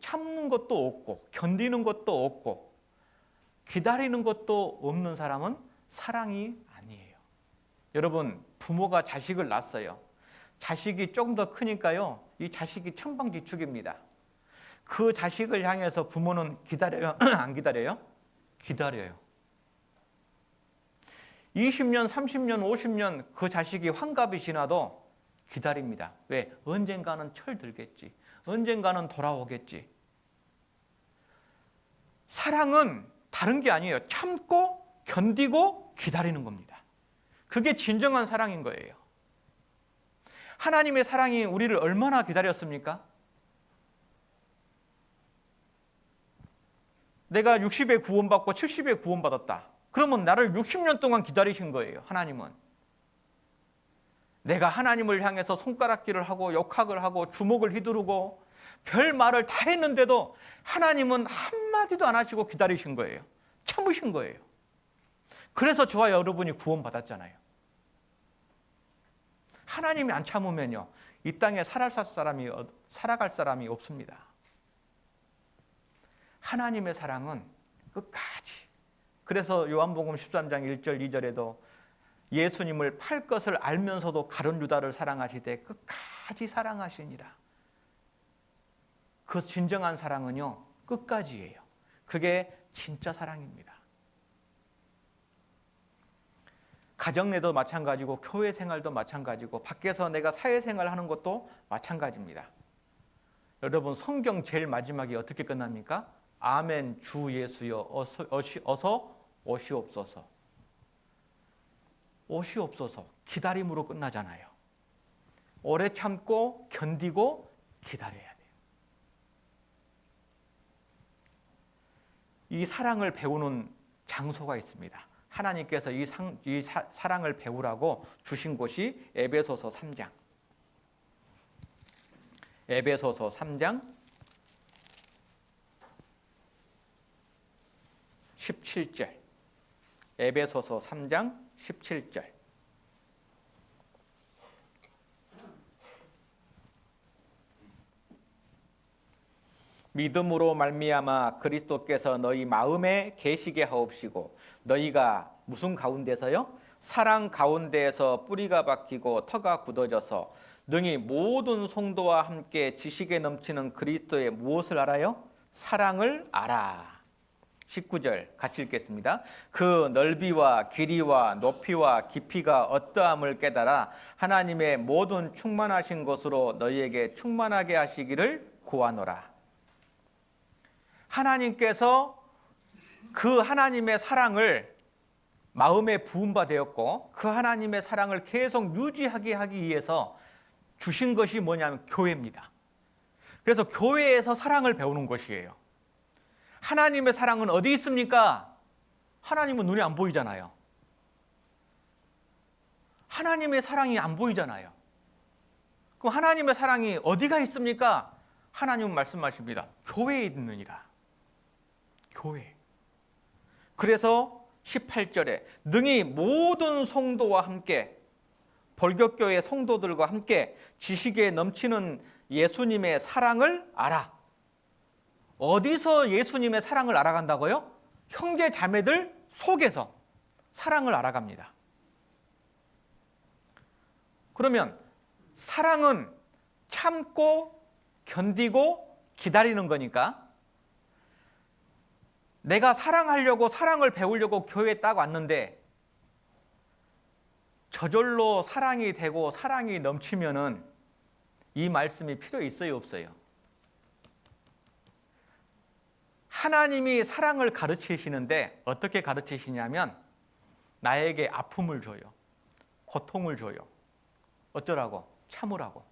참는 것도 없고 견디는 것도 없고 기다리는 것도 없는 사람은 사랑이 아니에요. 여러분, 부모가 자식을 낳았어요. 자식이 조금 더 크니까요, 이 자식이 천방지축입니다. 그 자식을 향해서 부모는 기다려요? 안 기다려요? 기다려요. 20년, 30년, 50년 그 자식이 환갑이 지나도 기다립니다. 왜? 언젠가는 철들겠지. 언젠가는 돌아오겠지. 사랑은 다른 게 아니에요. 참고 견디고 기다리는 겁니다. 그게 진정한 사랑인 거예요. 하나님의 사랑이 우리를 얼마나 기다렸습니까? 내가 60에 구원받고 70에 구원받았다. 그러면 나를 60년 동안 기다리신 거예요. 하나님은. 내가 하나님을 향해서 손가락질을 하고 욕학을 하고 주먹을 휘두르고 별 말을 다 했는데도 하나님은 한마디도 안 하시고 기다리신 거예요. 참으신 거예요. 그래서 저와 여러분이 구원받았잖아요. 하나님이 안 참으면요, 이 땅에 살아갈 사람이 없습니다. 하나님의 사랑은 끝까지. 그래서 요한복음 13장 1절 2절에도 예수님을 팔 것을 알면서도 가룟 유다를 사랑하시되 끝까지 사랑하시니라. 그 진정한 사랑은요, 끝까지예요. 그게 진짜 사랑입니다. 가정 내도 마찬가지고 교회 생활도 마찬가지고 밖에서 내가 사회생활 하는 것도 마찬가지입니다. 여러분, 성경 제일 마지막에 어떻게 끝납니까? 아멘 주 예수여 어서 오시옵소서. 오시옵소서. 기다림으로 끝나잖아요. 오래 참고 견디고 기다려야 돼요. 이 사랑을 배우는 장소가 있습니다. 하나님께서 이 사랑을 배우라고 주신 곳이 에베소서 3장. 에베소서 3장 17절. 에베소서 3장 17절. 믿음으로 말미암아 그리스도께서 너희 마음에 계시게 하옵시고 너희가 무슨 가운데서요? 사랑 가운데에서 뿌리가 박히고 터가 굳어져서 능히 모든 성도와 함께 지식에 넘치는 그리스도의 무엇을 알아요? 사랑을 알아. 19절 같이 읽겠습니다. 그 넓이와 길이와 높이와 깊이가 어떠함을 깨달아 하나님의 모든 충만하신 것으로 너희에게 충만하게 하시기를 구하노라. 하나님께서 그 하나님의 사랑을 마음에 부은 바 되었고 그 하나님의 사랑을 계속 유지하게 하기 위해서 주신 것이 뭐냐면 교회입니다. 그래서 교회에서 사랑을 배우는 것이에요. 하나님의 사랑은 어디 있습니까? 하나님은 눈에 안 보이잖아요. 하나님의 사랑이 안 보이잖아요. 그럼 하나님의 사랑이 어디가 있습니까? 하나님은 말씀하십니다. 교회에 있느니라. 교회. 그래서 18절에 능히 모든 성도와 함께 벌교교회 성도들과 함께 지식에 넘치는 예수님의 사랑을 알아. 어디서 예수님의 사랑을 알아간다고요? 형제 자매들 속에서 사랑을 알아갑니다. 그러면 사랑은 참고 견디고 기다리는 거니까 내가 사랑하려고 사랑을 배우려고 교회에 딱 왔는데 저절로 사랑이 되고 사랑이 넘치면은 이 말씀이 필요 있어요, 없어요? 하나님이 사랑을 가르치시는데 어떻게 가르치시냐면 나에게 아픔을 줘요. 고통을 줘요. 어쩌라고? 참으라고.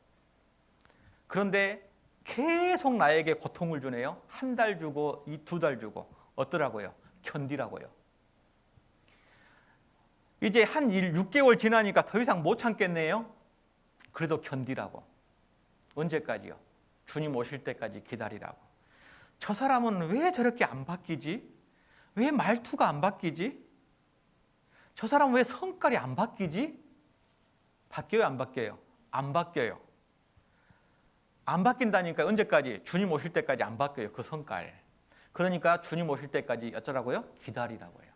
그런데 계속 나에게 고통을 주네요. 한 달 주고 2달 주고. 어떠라고요? 견디라고요. 이제 한 6개월 지나니까 더 이상 못 참겠네요. 그래도 견디라고. 언제까지요? 주님 오실 때까지 기다리라고. 저 사람은 왜 저렇게 안 바뀌지? 왜 말투가 안 바뀌지? 저 사람은 왜 성깔이 안 바뀌지? 바뀌어요, 안 바뀌어요? 안 바뀌어요. 안 바뀐다니까. 언제까지? 주님 오실 때까지 안 바뀌어요, 그 성깔. 그러니까 주님 오실 때까지 어쩌라고요? 기다리라고요.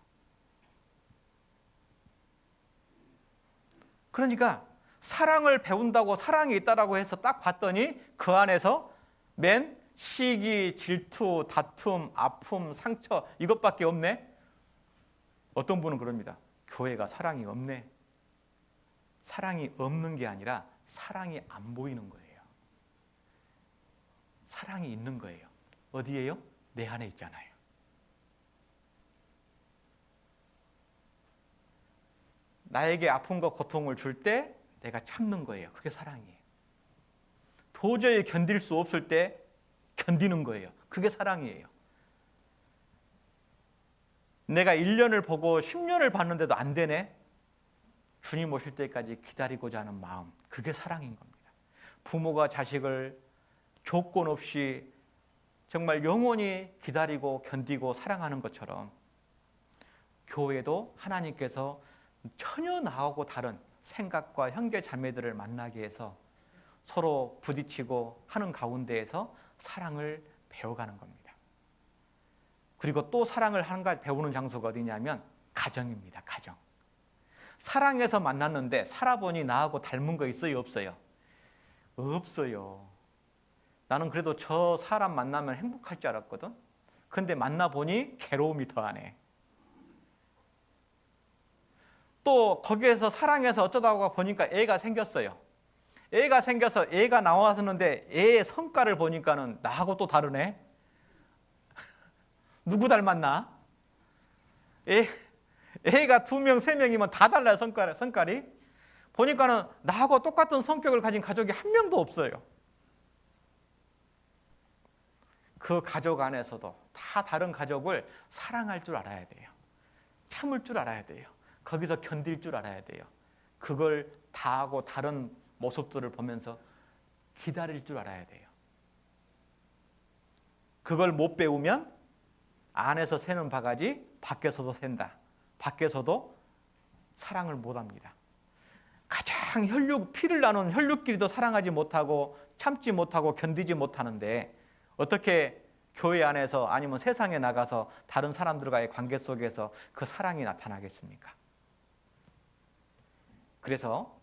그러니까 사랑을 배운다고 사랑이 있다라고 해서 딱 봤더니 그 안에서 맨 시기, 질투, 다툼, 아픔, 상처 이것밖에 없네. 어떤 분은 그럽니다. 교회가 사랑이 없네. 사랑이 없는 게 아니라 사랑이 안 보이는 거예요. 사랑이 있는 거예요. 어디에요? 내 안에 있잖아요. 나에게 아픔과 고통을 줄 때 내가 참는 거예요. 그게 사랑이에요. 도저히 견딜 수 없을 때 견디는 거예요. 그게 사랑이에요. 내가 1년을 보고 10년을 봤는데도 안 되네. 주님 오실 때까지 기다리고자 하는 마음, 그게 사랑인 겁니다. 부모가 자식을 조건 없이 정말 영원히 기다리고 견디고 사랑하는 것처럼 교회도 하나님께서 전혀 나하고 다른 생각과 형제 자매들을 만나게 해서 서로 부딪히고 하는 가운데에서 사랑을 배워가는 겁니다. 그리고 또 사랑을 하는 가 배우는 장소가 어디냐면 가정입니다. 가정. 사랑해서 만났는데 살아보니 나하고 닮은 거 있어요, 없어요? 없어요. 나는 그래도 저 사람 만나면 행복할 줄 알았거든. 근데 만나보니 괴로움이 더하네. 또 거기에서 사랑해서 어쩌다가 보니까 애가 생겼어요. 애가 생겨서 애가 나왔었는데 애의 성깔을 보니까는 나하고 또 다르네. 누구 닮았나? 애가 2명, 3명이면 다 달라요, 성깔이. 보니까는 나하고 똑같은 성격을 가진 가족이 한 명도 없어요. 그 가족 안에서도 다 다른 가족을 사랑할 줄 알아야 돼요. 참을 줄 알아야 돼요. 거기서 견딜 줄 알아야 돼요. 그걸 다 하고 다른 모습들을 보면서 기다릴 줄 알아야 돼요. 그걸 못 배우면 안에서 새는 바가지 밖에서도 샌다. 밖에서도 사랑을 못합니다. 가장 피를 나눈 혈육끼리도 사랑하지 못하고 참지 못하고 견디지 못하는데 어떻게 교회 안에서 아니면 세상에 나가서 다른 사람들과의 관계 속에서 그 사랑이 나타나겠습니까? 그래서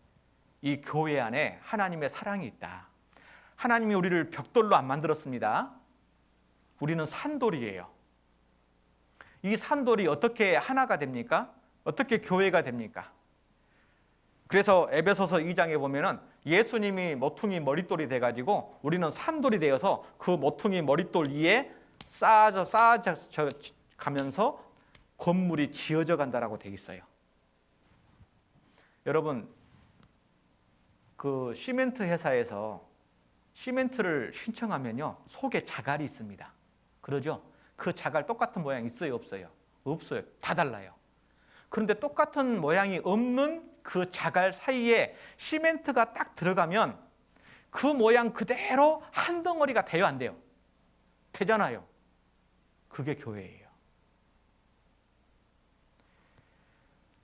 이 교회 안에 하나님의 사랑이 있다. 하나님이 우리를 벽돌로 안 만들었습니다. 우리는 산돌이에요. 이 산돌이 어떻게 하나가 됩니까? 어떻게 교회가 됩니까? 그래서 에베소서 2장에 보면은 예수님이 모퉁이 머릿돌이 돼가지고 우리는 산돌이 되어서 그 모퉁이 머릿돌 위에 쌓아져 가면서 건물이 지어져 간다라고 돼 있어요. 여러분, 그 시멘트 회사에서 시멘트를 신청하면요 속에 자갈이 있습니다. 그러죠? 그 자갈 똑같은 모양 있어요, 없어요? 없어요. 다 달라요. 그런데 똑같은 모양이 없는 그 자갈 사이에 시멘트가 딱 들어가면 그 모양 그대로 한 덩어리가 돼요, 안 돼요? 되잖아요. 그게 교회예요.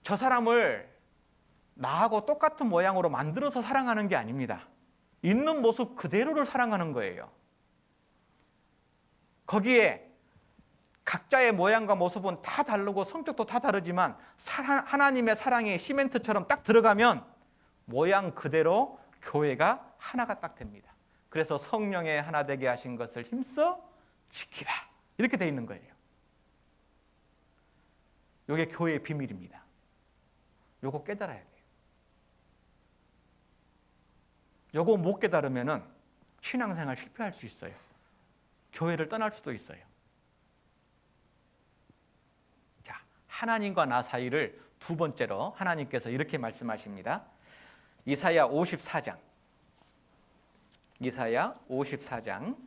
저 사람을 나하고 똑같은 모양으로 만들어서 사랑하는 게 아닙니다. 있는 모습 그대로를 사랑하는 거예요. 거기에 각자의 모양과 모습은 다 다르고 성격도 다 다르지만 하나님의 사랑이 시멘트처럼 딱 들어가면 모양 그대로 교회가 하나가 딱 됩니다. 그래서 성령의 하나 되게 하신 것을 힘써 지키라. 이렇게 돼 있는 거예요. 이게 교회의 비밀입니다. 이거 깨달아야 돼요. 요거 못 깨달으면은 신앙생활 실패할 수 있어요. 교회를 떠날 수도 있어요. 자, 하나님과 나 사이를 두 번째로 하나님께서 이렇게 말씀하십니다. 이사야 54장. 이사야 54장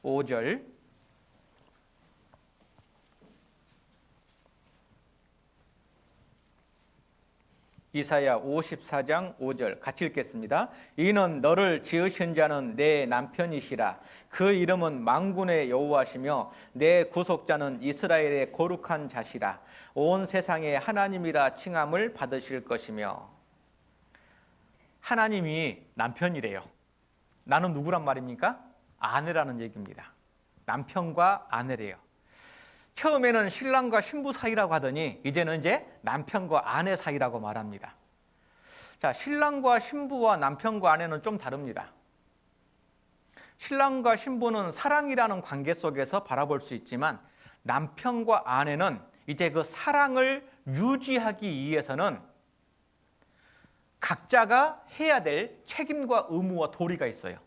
5절 이사야 54장 5절 같이 읽겠습니다. 이는 너를 지으신 자는 내 남편이시라. 그 이름은 만군의 여호와시며 내 구속자는 이스라엘의 거룩한 자시라. 온 세상의 하나님이라 칭함을 받으실 것이며. 하나님이 남편이래요. 나는 누구란 말입니까? 아내라는 얘기입니다. 남편과 아내래요. 처음에는 신랑과 신부 사이라고 하더니 이제는 이제 남편과 아내 사이라고 말합니다. 자, 신랑과 신부와 남편과 아내는 좀 다릅니다. 신랑과 신부는 사랑이라는 관계 속에서 바라볼 수 있지만 남편과 아내는 이제 그 사랑을 유지하기 위해서는 각자가 해야 될 책임과 의무와 도리가 있어요.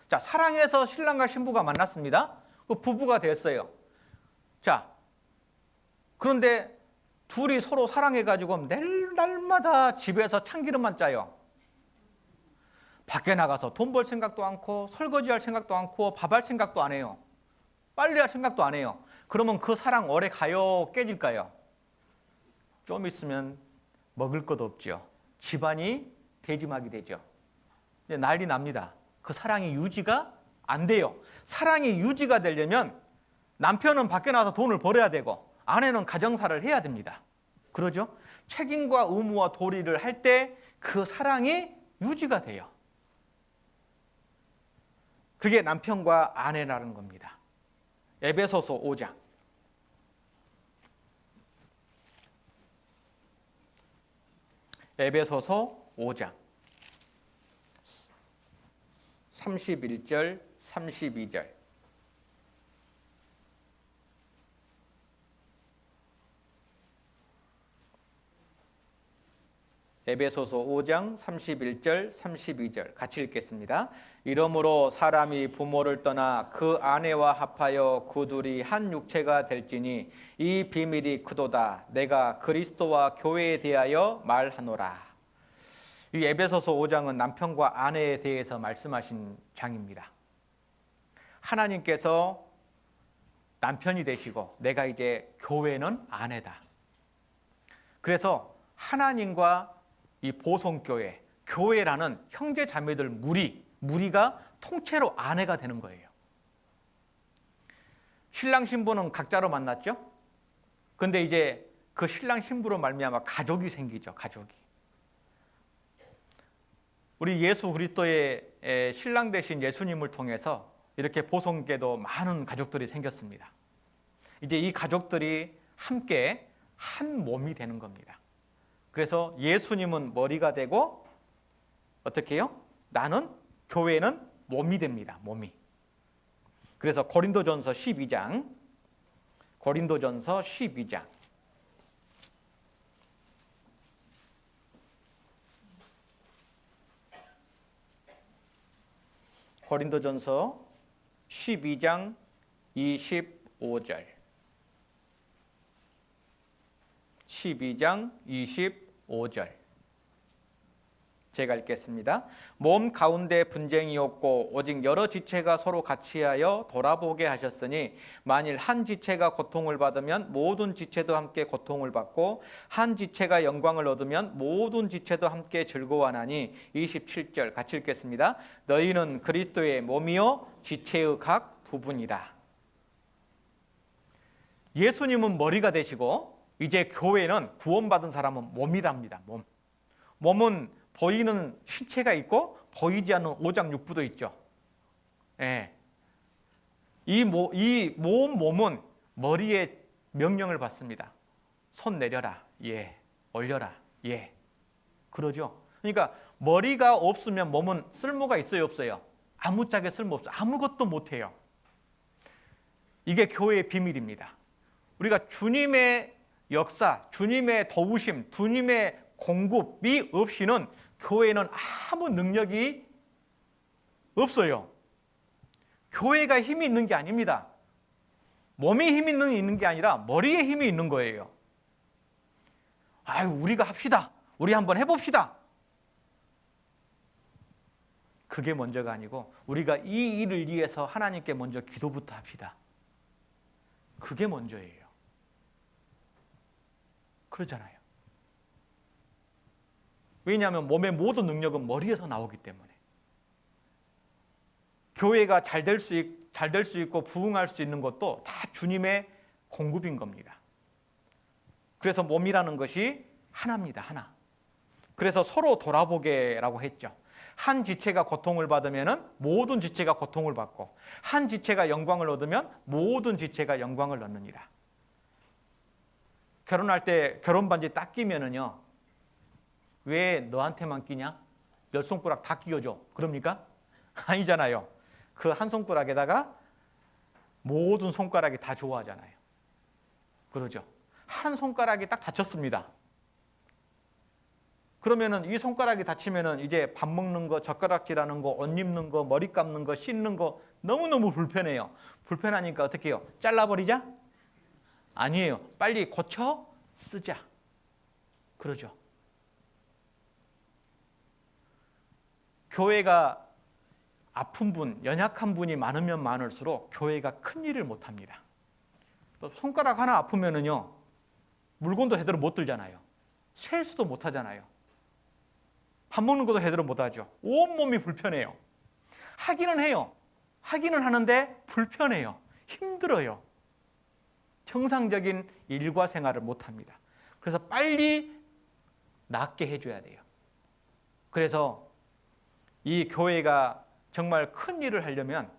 자, 사랑해서 신랑과 신부가 만났습니다. 그 부부가 됐어요. 자, 그런데 둘이 서로 사랑해가지고 날마다 집에서 참기름만 짜요. 밖에 나가서 돈 벌 생각도 않고 설거지할 생각도 않고 밥할 생각도 안 해요. 빨래할 생각도 안 해요. 그러면 그 사랑 오래 가요? 깨질까요? 좀 있으면 먹을 것도 없죠. 집안이 대지막이 되죠. 이제 난리 납니다. 그 사랑이 유지가 안 돼요. 사랑이 유지가 되려면 남편은 밖에 나가서 돈을 벌어야 되고 아내는 가정사를 해야 됩니다. 그러죠? 책임과 의무와 도리를 할 때 그 사랑이 유지가 돼요. 그게 남편과 아내라는 겁니다. 에베소서 5장. 에베소서 5장 31절 32절. 에베소서 5장 31절 32절 같이 읽겠습니다. 이러므로 사람이 부모를 떠나 그 아내와 합하여 그 둘이 한 육체가 될지니 이 비밀이 크도다. 내가 그리스도와 교회에 대하여 말하노라. 이 에베소서 5장은 남편과 아내에 대해서 말씀하신 장입니다. 하나님께서 남편이 되시고 내가 이제 교회는 아내다. 그래서 하나님과 이 보성교회, 교회라는 형제 자매들 무리가 통째로 아내가 되는 거예요. 신랑 신부는 각자로 만났죠. 근데 이제 그 신랑 신부로 말미암아 가족이 생기죠. 가족이. 우리 예수 그리스도의 신랑 되신 예수님을 통해서 이렇게 보성계도 많은 가족들이 생겼습니다. 이제 이 가족들이 함께 한 몸이 되는 겁니다. 그래서 예수님은 머리가 되고 어떻게 해요? 나는 교회는 몸이 됩니다. 몸이. 그래서 고린도전서 12장 고린도전서 12장 고린도전서 12장 25절 12장 25절 제가 읽겠습니다. 몸 가운데 분쟁이 없고 오직 여러 지체가 서로 같이하여 돌아보게 하셨으니 만일 한 지체가 고통을 받으면 모든 지체도 함께 고통을 받고 한 지체가 영광을 얻으면 모든 지체도 함께 즐거워하나니 27절 같이 읽겠습니다. 너희는 그리스도의 몸이요 지체의 각 부분이라. 예수님은 머리가 되시고 이제 교회는 구원받은 사람은 몸이랍니다. 몸은 보이는 신체가 있고 보이지 않는 오장육부도 있죠. 예. 이 몸은 머리에 명령을 받습니다. 손 내려라. 예. 올려라. 예. 그러죠. 그러니까 머리가 없으면 몸은 쓸모가 있어요, 없어요? 아무짝에 쓸모 없어요. 아무것도 못해요. 이게 교회의 비밀입니다. 우리가 주님의 역사, 주님의 도우심, 주님의 공급이 없이는 교회는 아무 능력이 없어요. 교회가 힘이 있는 게 아닙니다. 몸에 힘이 있는 게 아니라 머리에 힘이 있는 거예요. 아유, 우리가 합시다. 우리 한번 해봅시다. 그게 먼저가 아니고 우리가 이 일을 위해서 하나님께 먼저 기도부터 합시다. 그게 먼저예요. 그러잖아요. 왜냐하면 몸의 모든 능력은 머리에서 나오기 때문에. 교회가 잘 될 수 있고 부흥할 수 있는 것도 다 주님의 공급인 겁니다. 그래서 몸이라는 것이 하나입니다. 하나. 그래서 서로 돌아보게라고 했죠. 한 지체가 고통을 받으면 모든 지체가 고통을 받고, 한 지체가 영광을 얻으면 모든 지체가 영광을 얻느니라. 결혼할 때 결혼 반지 딱 끼면은요, 왜 너한테만 끼냐? 열 손가락 다 끼워줘. 그럽니까? 아니잖아요. 그 한 손가락에다가 모든 손가락이 다 좋아하잖아요. 그러죠. 한 손가락이 딱 다쳤습니다. 그러면은 이 손가락이 다치면은 이제 밥 먹는 거, 젓가락질하는 거, 옷 입는 거, 머리 감는 거, 씻는 거 너무너무 불편해요. 불편하니까 어떻게 해요? 잘라버리자? 아니에요. 빨리 고쳐 쓰자. 그러죠. 교회가 아픈 분, 연약한 분이 많으면 많을수록 교회가 큰 일을 못합니다. 또 손가락 하나 아프면은요, 물건도 제대로 못 들잖아요. 세수도 못 하잖아요. 밥 먹는 것도 제대로 못 하죠. 온몸이 불편해요. 하기는 해요. 하기는 하는데 불편해요. 힘들어요. 정상적인 일과 생활을 못 합니다. 그래서 빨리 낫게 해줘야 돼요. 그래서 이 교회가 정말 큰 일을 하려면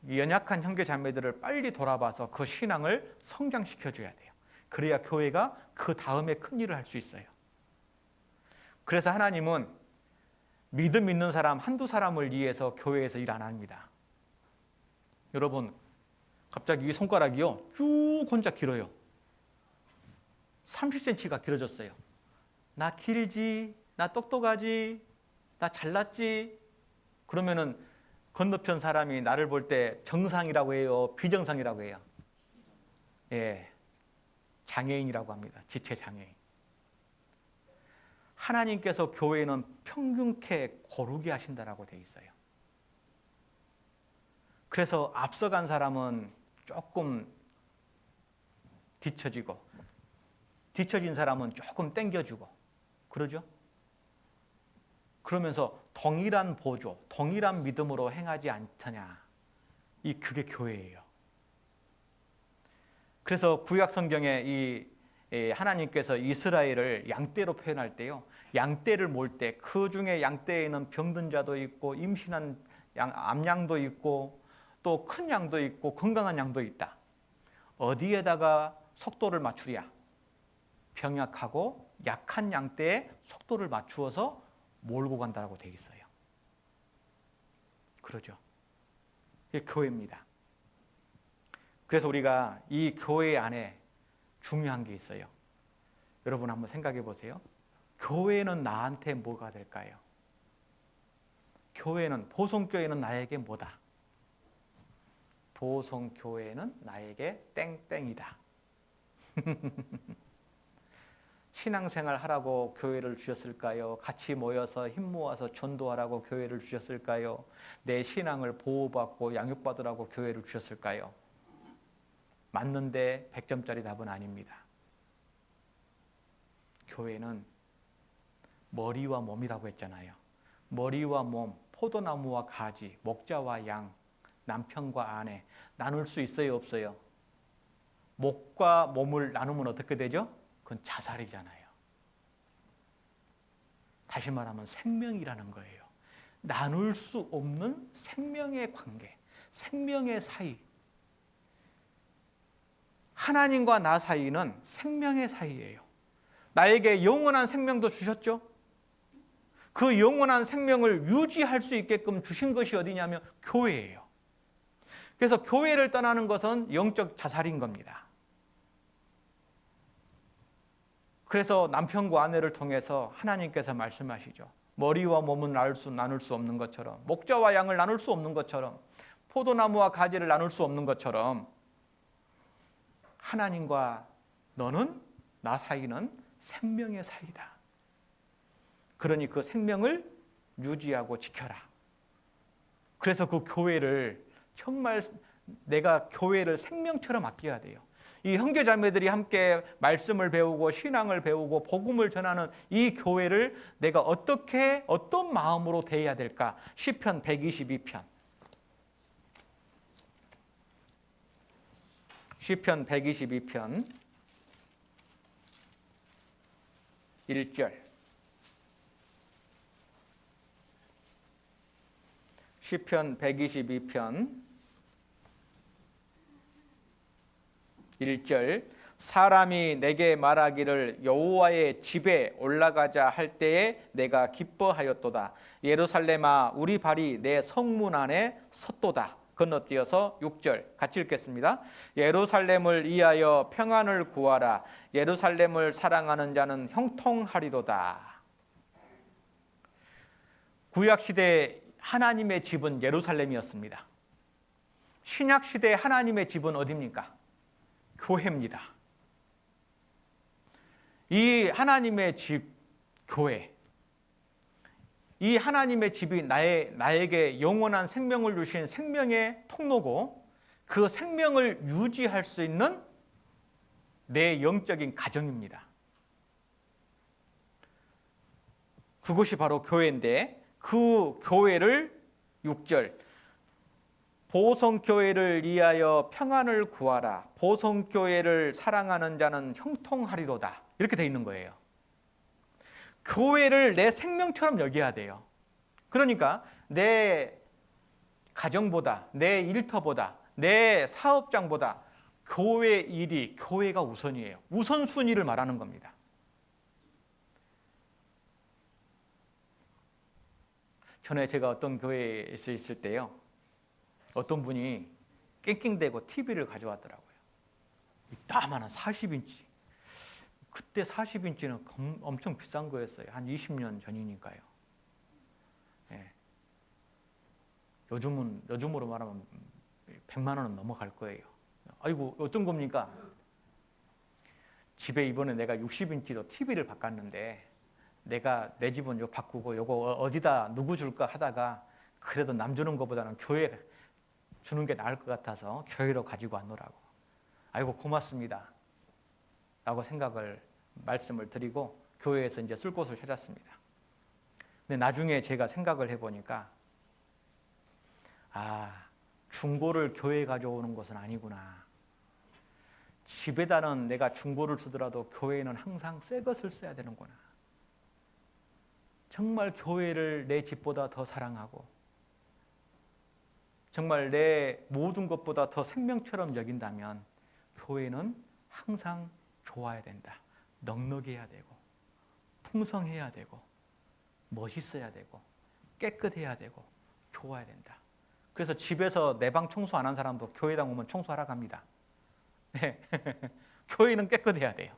연약한 형제 자매들을 빨리 돌아봐서 그 신앙을 성장시켜줘야 돼요. 그래야 교회가 그 다음에 큰 일을 할 수 있어요. 그래서 하나님은 믿음 있는 사람 한두 사람을 위해서 교회에서 일 안 합니다. 여러분, 갑자기 이 손가락이요, 쭉 혼자 길어요. 30cm가 길어졌어요. 나 길지, 나 똑똑하지, 나 잘났지. 그러면은 건너편 사람이 나를 볼 때 정상이라고 해요, 비정상이라고 해요? 예, 장애인이라고 합니다. 지체 장애인. 하나님께서 교회는 평균케 고르게 하신다라고 되어 있어요. 그래서 앞서간 사람은 조금 뒤처지고, 뒤처진 사람은 조금 땡겨주고, 그러죠? 그러면서 동일한 보조, 동일한 믿음으로 행하지 않더냐. 그게 교회예요. 그래서 구약 성경에 이 하나님께서 이스라엘을 양떼로 표현할 때요, 양떼를 몰 때 그 중에 양떼에는 병든 자도 있고 임신한 암양도 있고 또 큰 양도 있고 건강한 양도 있다. 어디에다가 속도를 맞추랴? 병약하고 약한 양떼에 속도를 맞추어서 몰고 간다고 되어 있어요. 그러죠. 이게 교회입니다. 그래서 우리가 이 교회 안에 중요한 게 있어요. 여러분 한번 생각해 보세요. 교회는 나한테 뭐가 될까요? 보성교회는 나에게 뭐다? 보성교회는 나에게 땡땡이다. 신앙생활 하라고 교회를 주셨을까요? 같이 모여서 힘 모아서 전도하라고 교회를 주셨을까요? 내 신앙을 보호받고 양육받으라고 교회를 주셨을까요? 맞는데 100점짜리 답은 아닙니다. 교회는 머리와 몸이라고 했잖아요. 머리와 몸, 포도나무와 가지, 목자와 양, 남편과 아내 나눌 수 있어요, 없어요? 목과 몸을 나누면 어떻게 되죠? 그건 자살이잖아요. 다시 말하면 생명이라는 거예요. 나눌 수 없는 생명의 관계, 생명의 사이. 하나님과 나 사이는 생명의 사이예요. 나에게 영원한 생명도 주셨죠? 그 영원한 생명을 유지할 수 있게끔 주신 것이 어디냐면 교회예요. 그래서 교회를 떠나는 것은 영적 자살인 겁니다. 그래서 남편과 아내를 통해서 하나님께서 말씀하시죠. 머리와 몸은 나눌 수 없는 것처럼, 목자와 양을 나눌 수 없는 것처럼, 포도나무와 가지를 나눌 수 없는 것처럼 하나님과 너는, 나 사이는 생명의 사이다. 그러니 그 생명을 유지하고 지켜라. 그래서 그 교회를 정말 내가 교회를 생명처럼 아껴야 돼요. 이 형제자매들이 함께 말씀을 배우고 신앙을 배우고 복음을 전하는 이 교회를 내가 어떻게 어떤 마음으로 대해야 될까? 시편 122편. 시편 122편 1절. 시편 122편 1절. 사람이 내게 말하기를 여호와의 집에 올라가자 할 때에 내가 기뻐하였도다. 예루살렘아 우리 발이 내 성문 안에 섰도다. 건너뛰어서 6절 같이 읽겠습니다. 예루살렘을 위하여 평안을 구하라. 예루살렘을 사랑하는 자는 형통하리로다. 구약시대 하나님의 집은 예루살렘이었습니다. 신약시대 하나님의 집은 어디입니까? 교회입니다. 이 하나님의 집, 교회, 이 하나님의 집이 나에게 영원한 생명을 주신 생명의 통로고 그 생명을 유지할 수 있는 내 영적인 가정입니다. 그것이 바로 교회인데 그 교회를 6절 보성교회를 위하여 평안을 구하라. 보성교회를 사랑하는 자는 형통하리로다. 이렇게 돼 있는 거예요. 교회를 내 생명처럼 여겨야 돼요. 그러니까 내 가정보다, 내 일터보다, 내 사업장보다 교회 일이, 교회가 우선이에요. 우선순위를 말하는 겁니다. 전에 제가 어떤 교회에 있을 때요, 어떤 분이 낑낑대고 TV를 가져왔더라고요. 이따만한 40인치. 그때 40인치는 엄청 비싼 거였어요. 한 20년 전이니까요. 예. 요즘으로 말하면 100만 원은 넘어갈 거예요. 아이고, 어떤 겁니까? 집에 이번에 내가 60인치로 TV를 바꿨는데 내가 내 집은 이거 바꾸고 이거 어디다 누구 줄까 하다가 그래도 남 주는 것보다는 교회 주는 게 나을 것 같아서 교회로 가지고 왔노라고. 아이고 고맙습니다 라고 말씀을 드리고 교회에서 이제 쓸 곳을 찾았습니다. 근데 나중에 제가 생각을 해보니까 중고를 교회에 가져오는 것은 아니구나. 집에다는 내가 중고를 쓰더라도 교회에는 항상 새 것을 써야 되는구나. 정말 교회를 내 집보다 더 사랑하고 정말 내 모든 것보다 더 생명처럼 여긴다면 교회는 항상 좋아야 된다. 넉넉해야 되고 풍성해야 되고 멋있어야 되고 깨끗해야 되고 좋아야 된다. 그래서 집에서 내 방 청소 안 한 사람도 교회당 오면 청소하러 갑니다. 네. 교회는 깨끗해야 돼요.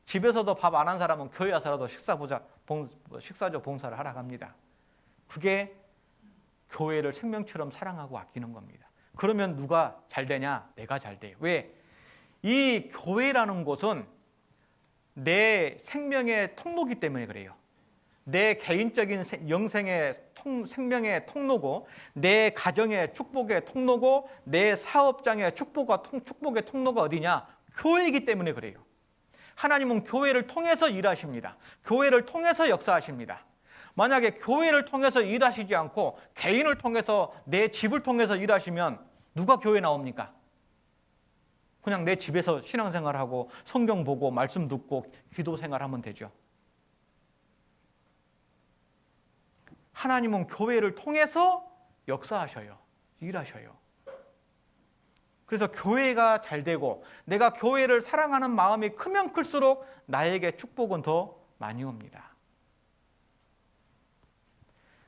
집에서도 밥 안 한 사람은 교회 와서라도 식사적 봉사를 하러 갑니다. 그게 교회를 생명처럼 사랑하고 아끼는 겁니다. 그러면 누가 잘 되냐? 내가 잘 돼요. 왜? 이 교회라는 곳은 내 생명의 통로이기 때문에 그래요. 내 개인적인 생명의 통로고 내 가정의 축복의 통로고 내 사업장의 축복의 통로가 어디냐? 교회이기 때문에 그래요. 하나님은 교회를 통해서 일하십니다. 교회를 통해서 역사하십니다. 만약에 교회를 통해서 일하시지 않고 개인을 통해서 내 집을 통해서 일하시면 누가 교회 나옵니까? 그냥 내 집에서 신앙생활하고 성경 보고 말씀 듣고 기도 생활하면 되죠. 하나님은 교회를 통해서 역사하셔요. 일하셔요. 그래서 교회가 잘 되고 내가 교회를 사랑하는 마음이 크면 클수록 나에게 축복은 더 많이 옵니다.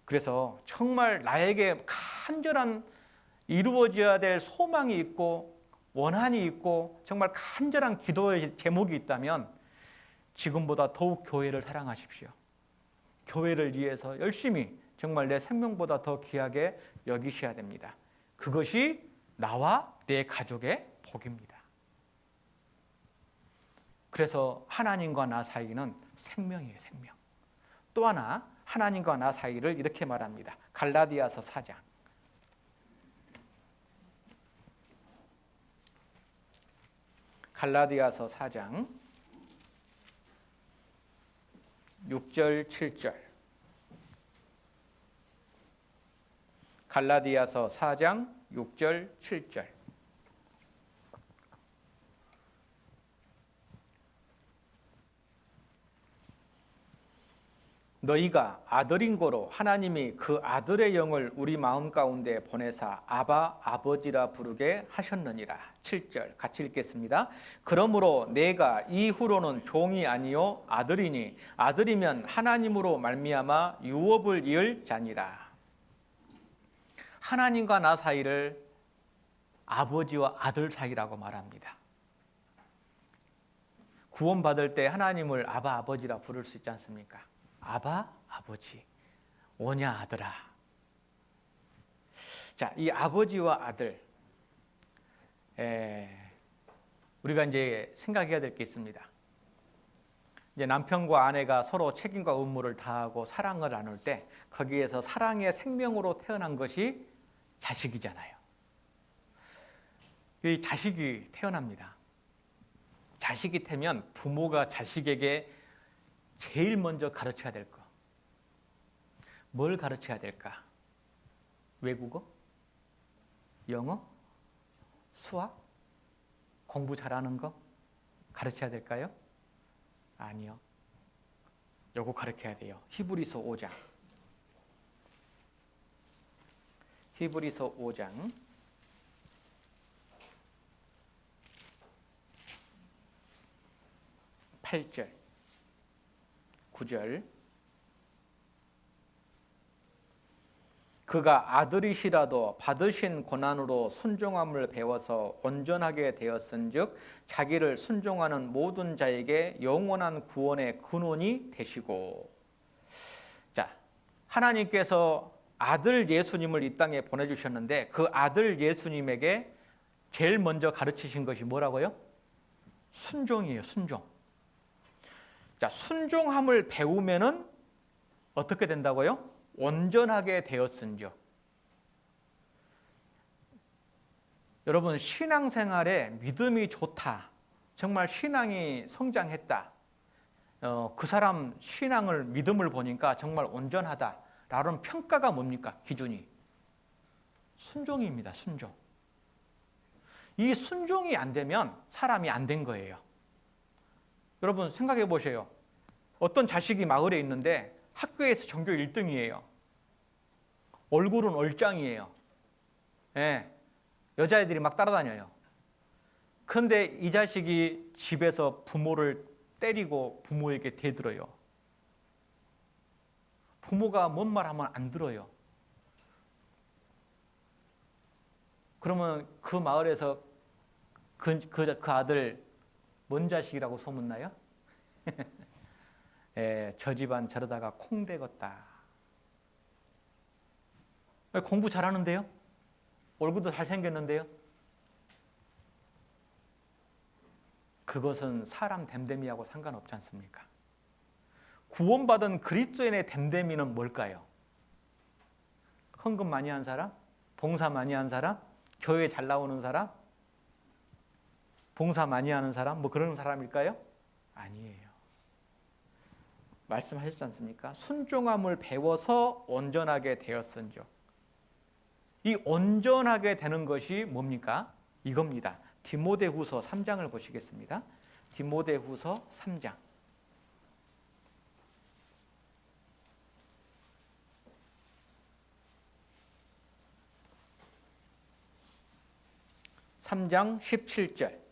그래서 정말 나에게 간절한 이루어져야 될 소망이 있고 원한이 있고 정말 간절한 기도의 제목이 있다면 지금보다 더욱 교회를 사랑하십시오. 교회를 위해서 열심히 정말 내 생명보다 더 귀하게 여기셔야 됩니다. 그것이 나와 내 가족의 복입니다. 그래서 하나님과 나 사이는 생명이에요, 생명. 또 하나 하나님과 나 사이를 이렇게 말합니다. 갈라디아서 4장. 갈라디아서 4장 6절 7절. 갈라디아서 4장 6절 7절. 너희가 아들인 고로 하나님이 그 아들의 영을 우리 마음 가운데 보내사 아바 아버지라 부르게 하셨느니라. 7절 같이 읽겠습니다. 그러므로 내가 이후로는 종이 아니요 아들이니 아들이면 하나님으로 말미암아 유업을 이을 자니라. 하나님과 나 사이를 아버지와 아들 사이라고 말합니다. 구원받을 때 하나님을 아바 아버지라 부를 수 있지 않습니까? 아바 아버지, 오냐 아들아. 자, 이 아버지와 아들, 우리가 이제 생각해야 될 게 있습니다. 이제 남편과 아내가 서로 책임과 의무를 다하고 사랑을 나눌 때 거기에서 사랑의 생명으로 태어난 것이 자식이잖아요. 이 자식이 태어납니다. 자식이 태면 부모가 자식에게 제일 먼저 가르쳐야 될 거. 뭘 가르쳐야 될까? 외국어? 영어? 수학? 공부 잘하는 거? 가르쳐야 될까요? 아니요. 요거 가르쳐야 돼요. 히브리서 5장. 히브리서 5장 8절 9절. 그가 아들이시라도 받으신 고난으로 순종함을 배워서 온전하게 되었은즉 자기를 순종하는 모든 자에게 영원한 구원의 근원이 되시고. 자, 하나님께서 아들 예수님을 이 땅에 보내주셨는데 그 아들 예수님에게 제일 먼저 가르치신 것이 뭐라고요? 순종이에요, 순종. 자, 순종함을 배우면은 어떻게 된다고요? 온전하게 되었은즉. 여러분, 신앙생활에 믿음이 좋다, 정말 신앙이 성장했다, 그 사람 신앙을 믿음을 보니까 정말 온전하다라는 평가가 뭡니까? 기준이 순종입니다. 순종. 이 순종이 안 되면 사람이 안 된 거예요. 여러분 생각해 보세요. 어떤 자식이 마을에 있는데 학교에서 전교 1등이에요. 얼굴은 얼짱이에요. 예, 여자애들이 막 따라다녀요. 그런데 이 자식이 집에서 부모를 때리고 부모에게 대들어요. 부모가 뭔 말 하면 안 들어요. 그러면 그 마을에서 그 아들 뭔 자식이라고 소문나요? 저 집안 저러다가 콩 되겠다. 공부 잘하는데요? 얼굴도 잘생겼는데요? 그것은 사람 됨됨이하고 상관없지 않습니까? 구원받은 그리스도인의 됨됨이는 뭘까요? 헌금 많이 한 사람? 봉사 많이 한 사람? 교회 잘 나오는 사람? 봉사 많이 하는 사람? 뭐 그런 사람일까요? 아니에요. 말씀하셨지 않습니까? 순종함을 배워서 온전하게 되었은즉. 이 온전하게 되는 것이 뭡니까? 이겁니다. 디모데후서 3장을 보시겠습니다. 디모데후서 3장. 3장 17절.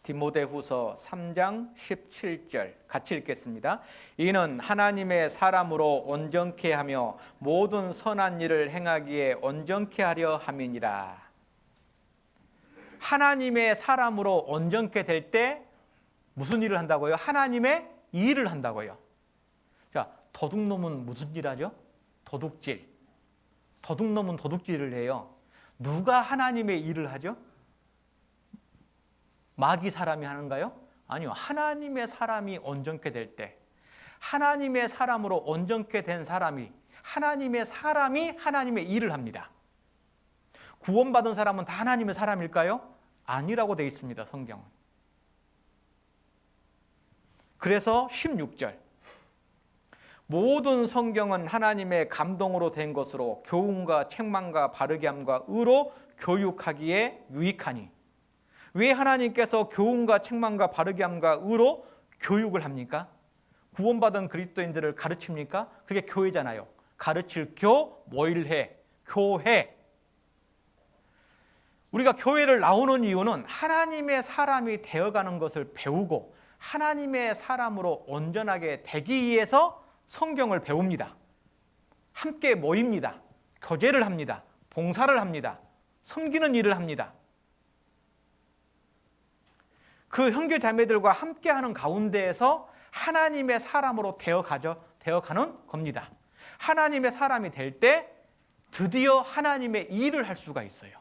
디모데후서 3장 17절 같이 읽겠습니다. 이는 하나님의 사람으로 온전케 하며 모든 선한 일을 행하기에 온전케 하려 함이니라. 하나님의 사람으로 온전케 될 때 무슨 일을 한다고요? 하나님의 일을 한다고요. 자, 도둑놈은 무슨 일 하죠? 도둑질. 도둑놈은 도둑질을 해요. 누가 하나님의 일을 하죠? 마귀 사람이 하는가요? 아니요. 하나님의 사람이 온전케 될 때, 하나님의 사람으로 온전케 된 사람이, 하나님의 사람이 하나님의 일을 합니다. 구원받은 사람은 다 하나님의 사람일까요? 아니라고 되어 있습니다, 성경은. 그래서 16절, 모든 성경은 하나님의 감동으로 된 것으로 교훈과 책망과 바르게함과 의로 교육하기에 유익하니. 왜 하나님께서 교훈과 책망과 바르게함과 의로 교육을 합니까? 구원받은 그리스도인들을 가르칩니까? 그게 교회잖아요. 가르칠 교, 모일해, 교회. 우리가 교회를 나오는 이유는 하나님의 사람이 되어가는 것을 배우고 하나님의 사람으로 온전하게 되기 위해서 성경을 배웁니다. 함께 모입니다. 교제를 합니다. 봉사를 합니다. 섬기는 일을 합니다. 그 형제 자매들과 함께하는 가운데에서 하나님의 사람으로 되어가는 겁니다. 하나님의 사람이 될 때 드디어 하나님의 일을 할 수가 있어요.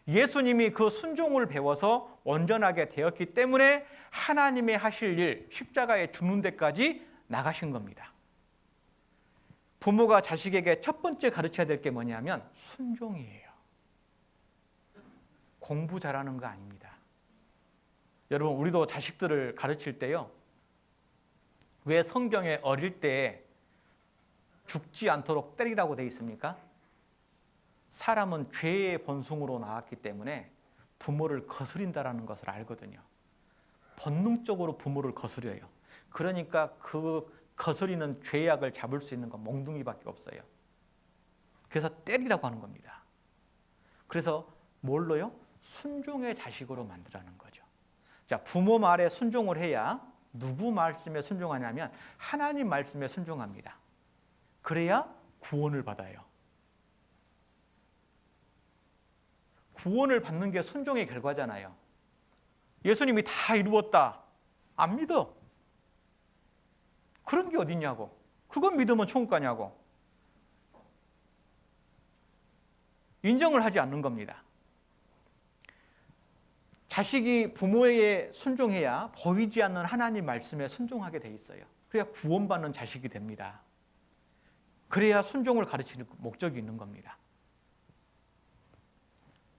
예수님이 그 순종을 배워서 온전하게 되었기 때문에 하나님의 하실 일, 십자가에 죽는 데까지 나가신 겁니다. 부모가 자식에게 첫 번째 가르쳐야 될 게 뭐냐면 순종이에요. 공부 잘하는 거 아닙니다. 여러분, 우리도 자식들을 가르칠 때요, 왜 성경에 어릴 때 죽지 않도록 때리라고 되어 있습니까? 사람은 죄의 본성으로 나왔기 때문에 부모를 거스린다라는 것을 알거든요. 본능적으로 부모를 거스려요. 그러니까 그 거스리는 죄악을 잡을 수 있는 건 몽둥이밖에 없어요. 그래서 때리라고 하는 겁니다. 그래서 뭘로요? 순종의 자식으로 만들라는 거죠. 자, 부모 말에 순종을 해야 누구 말씀에 순종하냐면 하나님 말씀에 순종합니다. 그래야 구원을 받아요. 구원을 받는 게 순종의 결과잖아요. 예수님이 다 이루었다. 안 믿어. 그런 게 어딨냐고. 그건 믿으면 천국 가냐고. 인정을 하지 않는 겁니다. 자식이 부모에게 순종해야 보이지 않는 하나님 말씀에 순종하게 돼 있어요. 그래야 구원받는 자식이 됩니다. 그래야 순종을 가르치는 목적이 있는 겁니다.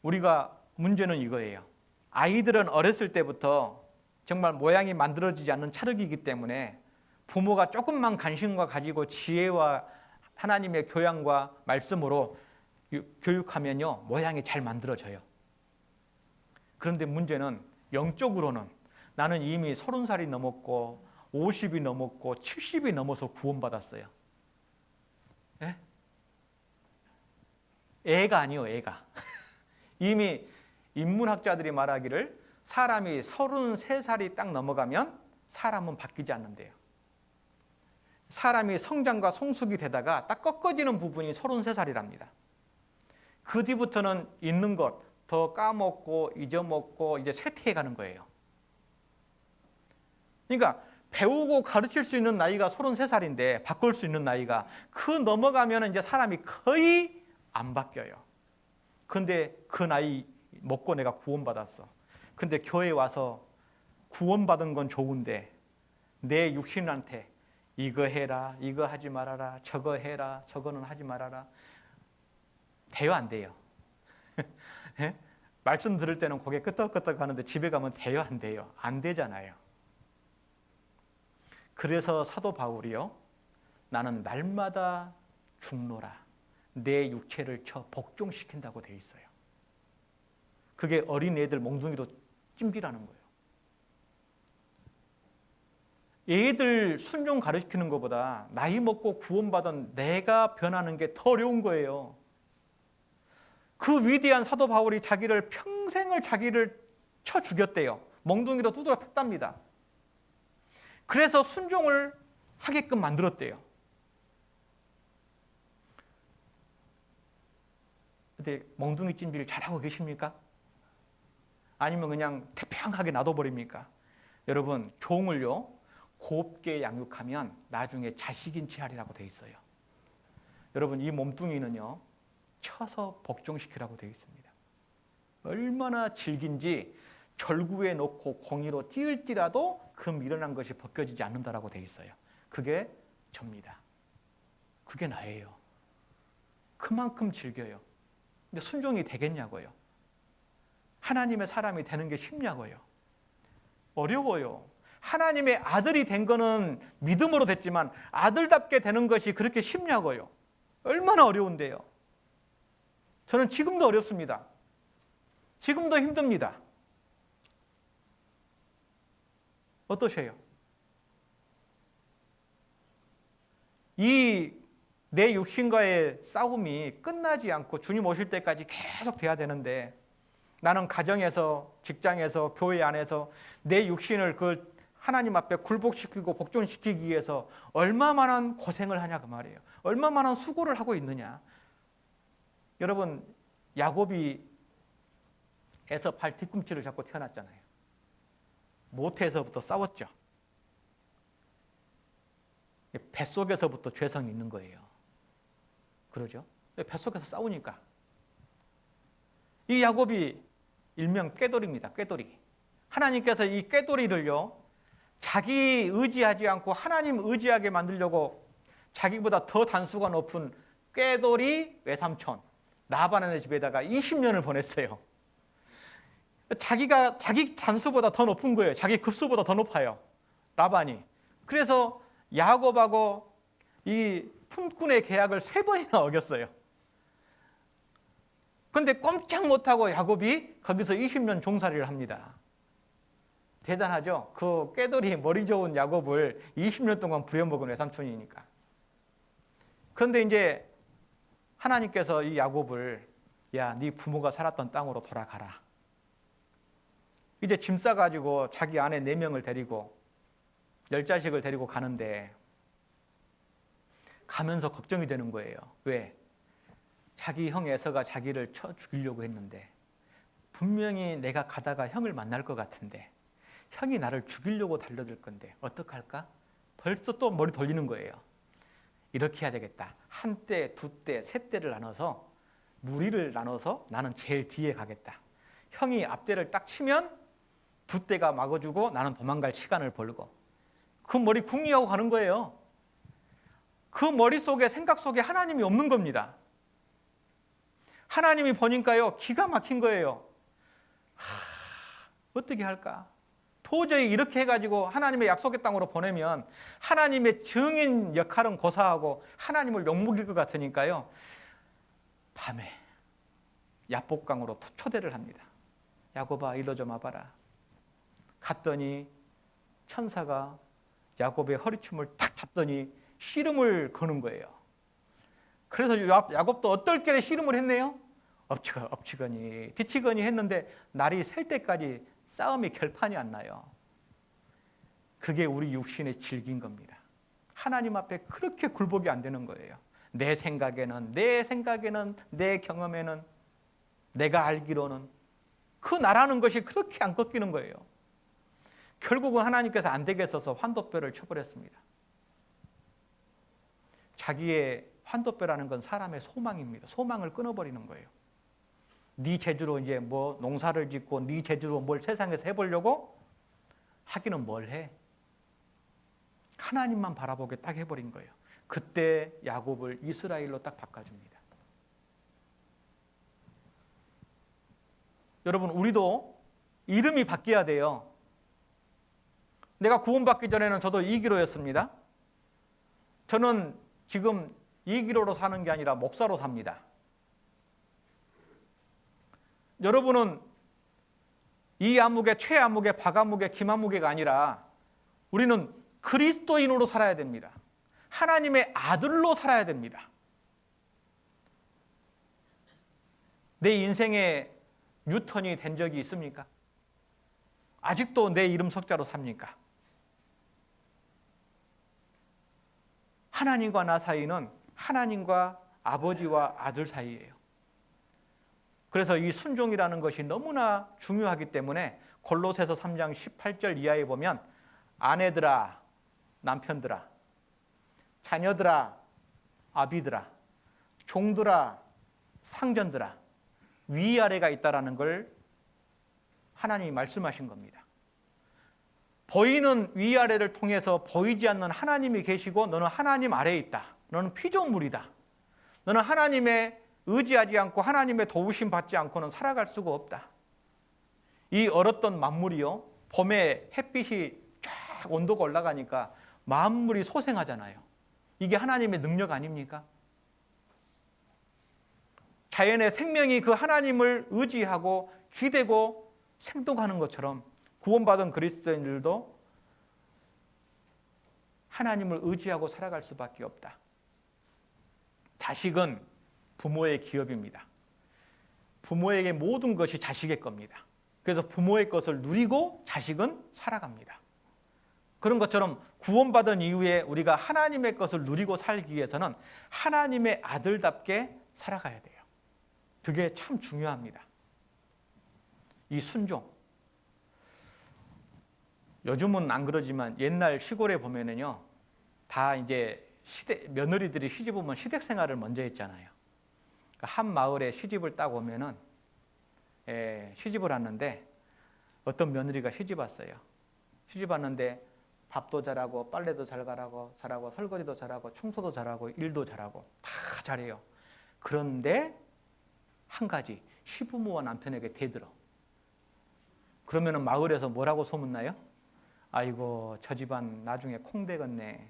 우리가 문제는 이거예요. 아이들은 어렸을 때부터 정말 모양이 만들어지지 않는 찰흙이기 때문에 부모가 조금만 관심과 가지고 지혜와 하나님의 교양과 말씀으로 교육하면요, 모양이 잘 만들어져요. 그런데 문제는 영적으로는 나는 이미 30살이 넘었고 50이 넘었고 70이 넘어서 구원받았어요. 예? 애가 아니요, 애가. 이미 인문학자들이 말하기를 사람이 33살이 딱 넘어가면 사람은 바뀌지 않는데요. 사람이 성장과 성숙이 되다가 딱 꺾어지는 부분이 33살이랍니다. 그 뒤부터는 있는 것 더 까먹고 잊어먹고 이제 쇠퇴해 가는 거예요. 그러니까 배우고 가르칠 수 있는 나이가 33살인데 바꿀 수 있는 나이가 그 넘어가면 이제 사람이 거의 안 바뀌어요. 근데 그 나이 먹고 내가 구원받았어. 근데 교회에 와서 구원받은 건 좋은데 내 육신한테 이거 해라, 이거 하지 말아라, 저거 해라, 저거는 하지 말아라. 돼요, 안 돼요? 예? 말씀 들을 때는 고개 끄덕끄덕 하는데 집에 가면 돼요, 안 돼요? 안 되잖아요. 그래서 사도 바울이요, 나는 날마다 죽노라. 내 육체를 쳐 복종시킨다고 돼 있어요. 그게 어린 애들 몽둥이로 찜질하는 거예요. 애들 순종 가르치는 것보다 나이 먹고 구원받은 내가 변하는 게 더 어려운 거예요. 그 위대한 사도 바울이 평생을 자기를 쳐 죽였대요. 몽둥이로 두드려 팼답니다. 그래서 순종을 하게끔 만들었대요. 근데 몽둥이 찜질 잘하고 계십니까? 아니면 그냥 태평하게 놔둬버립니까? 여러분, 종을요 곱게 양육하면 나중에 자식인 체하리라고 돼 있어요. 여러분, 이 몸뚱이는요 쳐서 복종시키라고 되어 있습니다. 얼마나 질긴지 절구에 놓고 공이로 찌을지라도 그 미련한 것이 벗겨지지 않는다라고 되어 있어요. 그게 접니다. 그게 나예요. 그만큼 즐겨요. 근데 순종이 되겠냐고요? 하나님의 사람이 되는 게 쉽냐고요? 어려워요. 하나님의 아들이 된 거는 믿음으로 됐지만 아들답게 되는 것이 그렇게 쉽냐고요? 얼마나 어려운데요. 저는 지금도 어렵습니다. 지금도 힘듭니다. 어떠세요? 이 내 육신과의 싸움이 끝나지 않고 주님 오실 때까지 계속 돼야 되는데 나는 가정에서, 직장에서, 교회 안에서 내 육신을 그 하나님 앞에 굴복시키고 복종시키기 위해서 얼마만한 고생을 하냐 그 말이에요. 얼마만한 수고를 하고 있느냐. 여러분, 야곱이 에서 발 뒤꿈치를 잡고 태어났잖아요. 모태에서부터 싸웠죠. 뱃속에서부터 죄성이 있는 거예요. 그러죠? 뱃속에서 싸우니까. 이 야곱이 일명 꾀돌입니다. 꾀돌이. 하나님께서 이 꾀돌이를요 자기 의지하지 않고 하나님 의지하게 만들려고 자기보다 더 단수가 높은 꾀돌이 외삼촌 라반의 집에다가 20년을 보냈어요. 자기 단수보다 더 높은 거예요. 자기 급수보다 더 높아요. 라반이. 그래서 야곱하고 이 품꾼의 계약을 3번이나 어겼어요. 그런데 꼼짝 못하고 야곱이 거기서 20년 종살이를 합니다. 대단하죠? 그 꾀돌이 머리 좋은 야곱을 20년 동안 부려먹은 외삼촌이니까. 그런데 이제 하나님께서 이 야곱을 야, 네 부모가 살았던 땅으로 돌아가라. 이제 짐 싸가지고 자기 아내 4명을 데리고 10자식을 데리고 가는데 가면서 걱정이 되는 거예요. 왜? 자기 형 에서가 자기를 쳐 죽이려고 했는데 분명히 내가 가다가 형을 만날 것 같은데 형이 나를 죽이려고 달려들 건데 어떡할까? 벌써 또 머리 돌리는 거예요. 이렇게 해야 되겠다. 한 대, 2대, 3대를 나눠서 무리를 나눠서 나는 제일 뒤에 가겠다. 형이 앞대를 딱 치면 2대가 막아주고 나는 도망갈 시간을 벌고 그 머리 궁리하고 가는 거예요. 그 머릿속에 생각 속에 하나님이 없는 겁니다. 하나님이 보니까요 기가 막힌 거예요. 어떻게 할까? 도저히 이렇게 해가지고 하나님의 약속의 땅으로 보내면 하나님의 증인 역할은 고사하고 하나님을 욕먹일 것 같으니까요 밤에 야복강으로 초대를 합니다. 야곱아 일로 좀 와봐라. 갔더니 천사가 야곱의 허리춤을 탁 잡더니 씨름을 거는 거예요. 그래서 야곱도 어떨 씨름을 했네요. 엎치거니 뒤치거니 했는데 날이 셀 때까지 싸움이 결판이 안 나요. 그게 우리 육신의 질긴 겁니다. 하나님 앞에 그렇게 굴복이 안 되는 거예요. 내 생각에는, 내 경험에는, 내가 알기로는 그 나라는 것이 그렇게 안 꺾이는 거예요. 결국은 하나님께서 안 되겠어서 환도뼈를 쳐버렸습니다. 자기의 환도뼈라는 건 사람의 소망입니다. 소망을 끊어버리는 거예요. 네 재주로 이제 뭐 농사를 짓고 네 재주로 뭘 세상에서 해보려고 하기는 뭘 해? 하나님만 바라보게 딱 해버린 거예요. 그때 야곱을 이스라엘로 딱 바꿔줍니다. 여러분 우리도 이름이 바뀌어야 돼요. 내가 구원받기 전에는 저도 이기로였습니다. 저는 지금 이기로로 사는 게 아니라 목사로 삽니다. 여러분은 이 안목에 최 안목에 박 안목에 김 안목에가 아니라 우리는 그리스도인으로 살아야 됩니다. 하나님의 아들로 살아야 됩니다. 내 인생에 뉴턴이 된 적이 있습니까? 아직도 내 이름 석자로 삽니까? 하나님과 나 사이는 하나님과 아버지와 아들 사이예요. 그래서 이 순종이라는 것이 너무나 중요하기 때문에 골로새서 3장 18절 이하에 보면 아내들아, 남편들아, 자녀들아, 아비들아, 종들아, 상전들아, 위아래가 있다라는 걸 하나님이 말씀하신 겁니다. 보이는 위아래를 통해서 보이지 않는 하나님이 계시고 너는 하나님 아래에 있다. 너는 피조물이다. 너는 하나님의 의지하지 않고 하나님의 도우심 받지 않고는 살아갈 수가 없다. 이 얼었던 만물이요, 봄에 햇빛이 쫙 온도가 올라가니까 만물이 소생하잖아요. 이게 하나님의 능력 아닙니까? 자연의 생명이 그 하나님을 의지하고 기대고 생동하는 것처럼 구원받은 그리스도인들도 하나님을 의지하고 살아갈 수밖에 없다. 자식은 부모의 기업입니다. 부모에게 모든 것이 자식의 겁니다. 그래서 부모의 것을 누리고 자식은 살아갑니다. 그런 것처럼 구원받은 이후에 우리가 하나님의 것을 누리고 살기 위해서는 하나님의 아들답게 살아가야 돼요. 그게 참 중요합니다. 이 순종. 요즘은 안 그러지만 옛날 시골에 보면은요, 다 이제 며느리들이 시집 오면 시댁 생활을 먼저 했잖아요. 한 마을에 시집을 딱 오면은 시집을 왔는데 어떤 며느리가 시집 왔어요. 시집 왔는데 밥도 잘하고 빨래도 잘하고 설거지도 잘하고 청소도 잘하고 일도 잘하고 다 잘해요. 그런데 한 가지, 시부모와 남편에게 대들어. 그러면은 마을에서 뭐라고 소문나요? 아이고, 저 집안 나중에 콩 되겠네.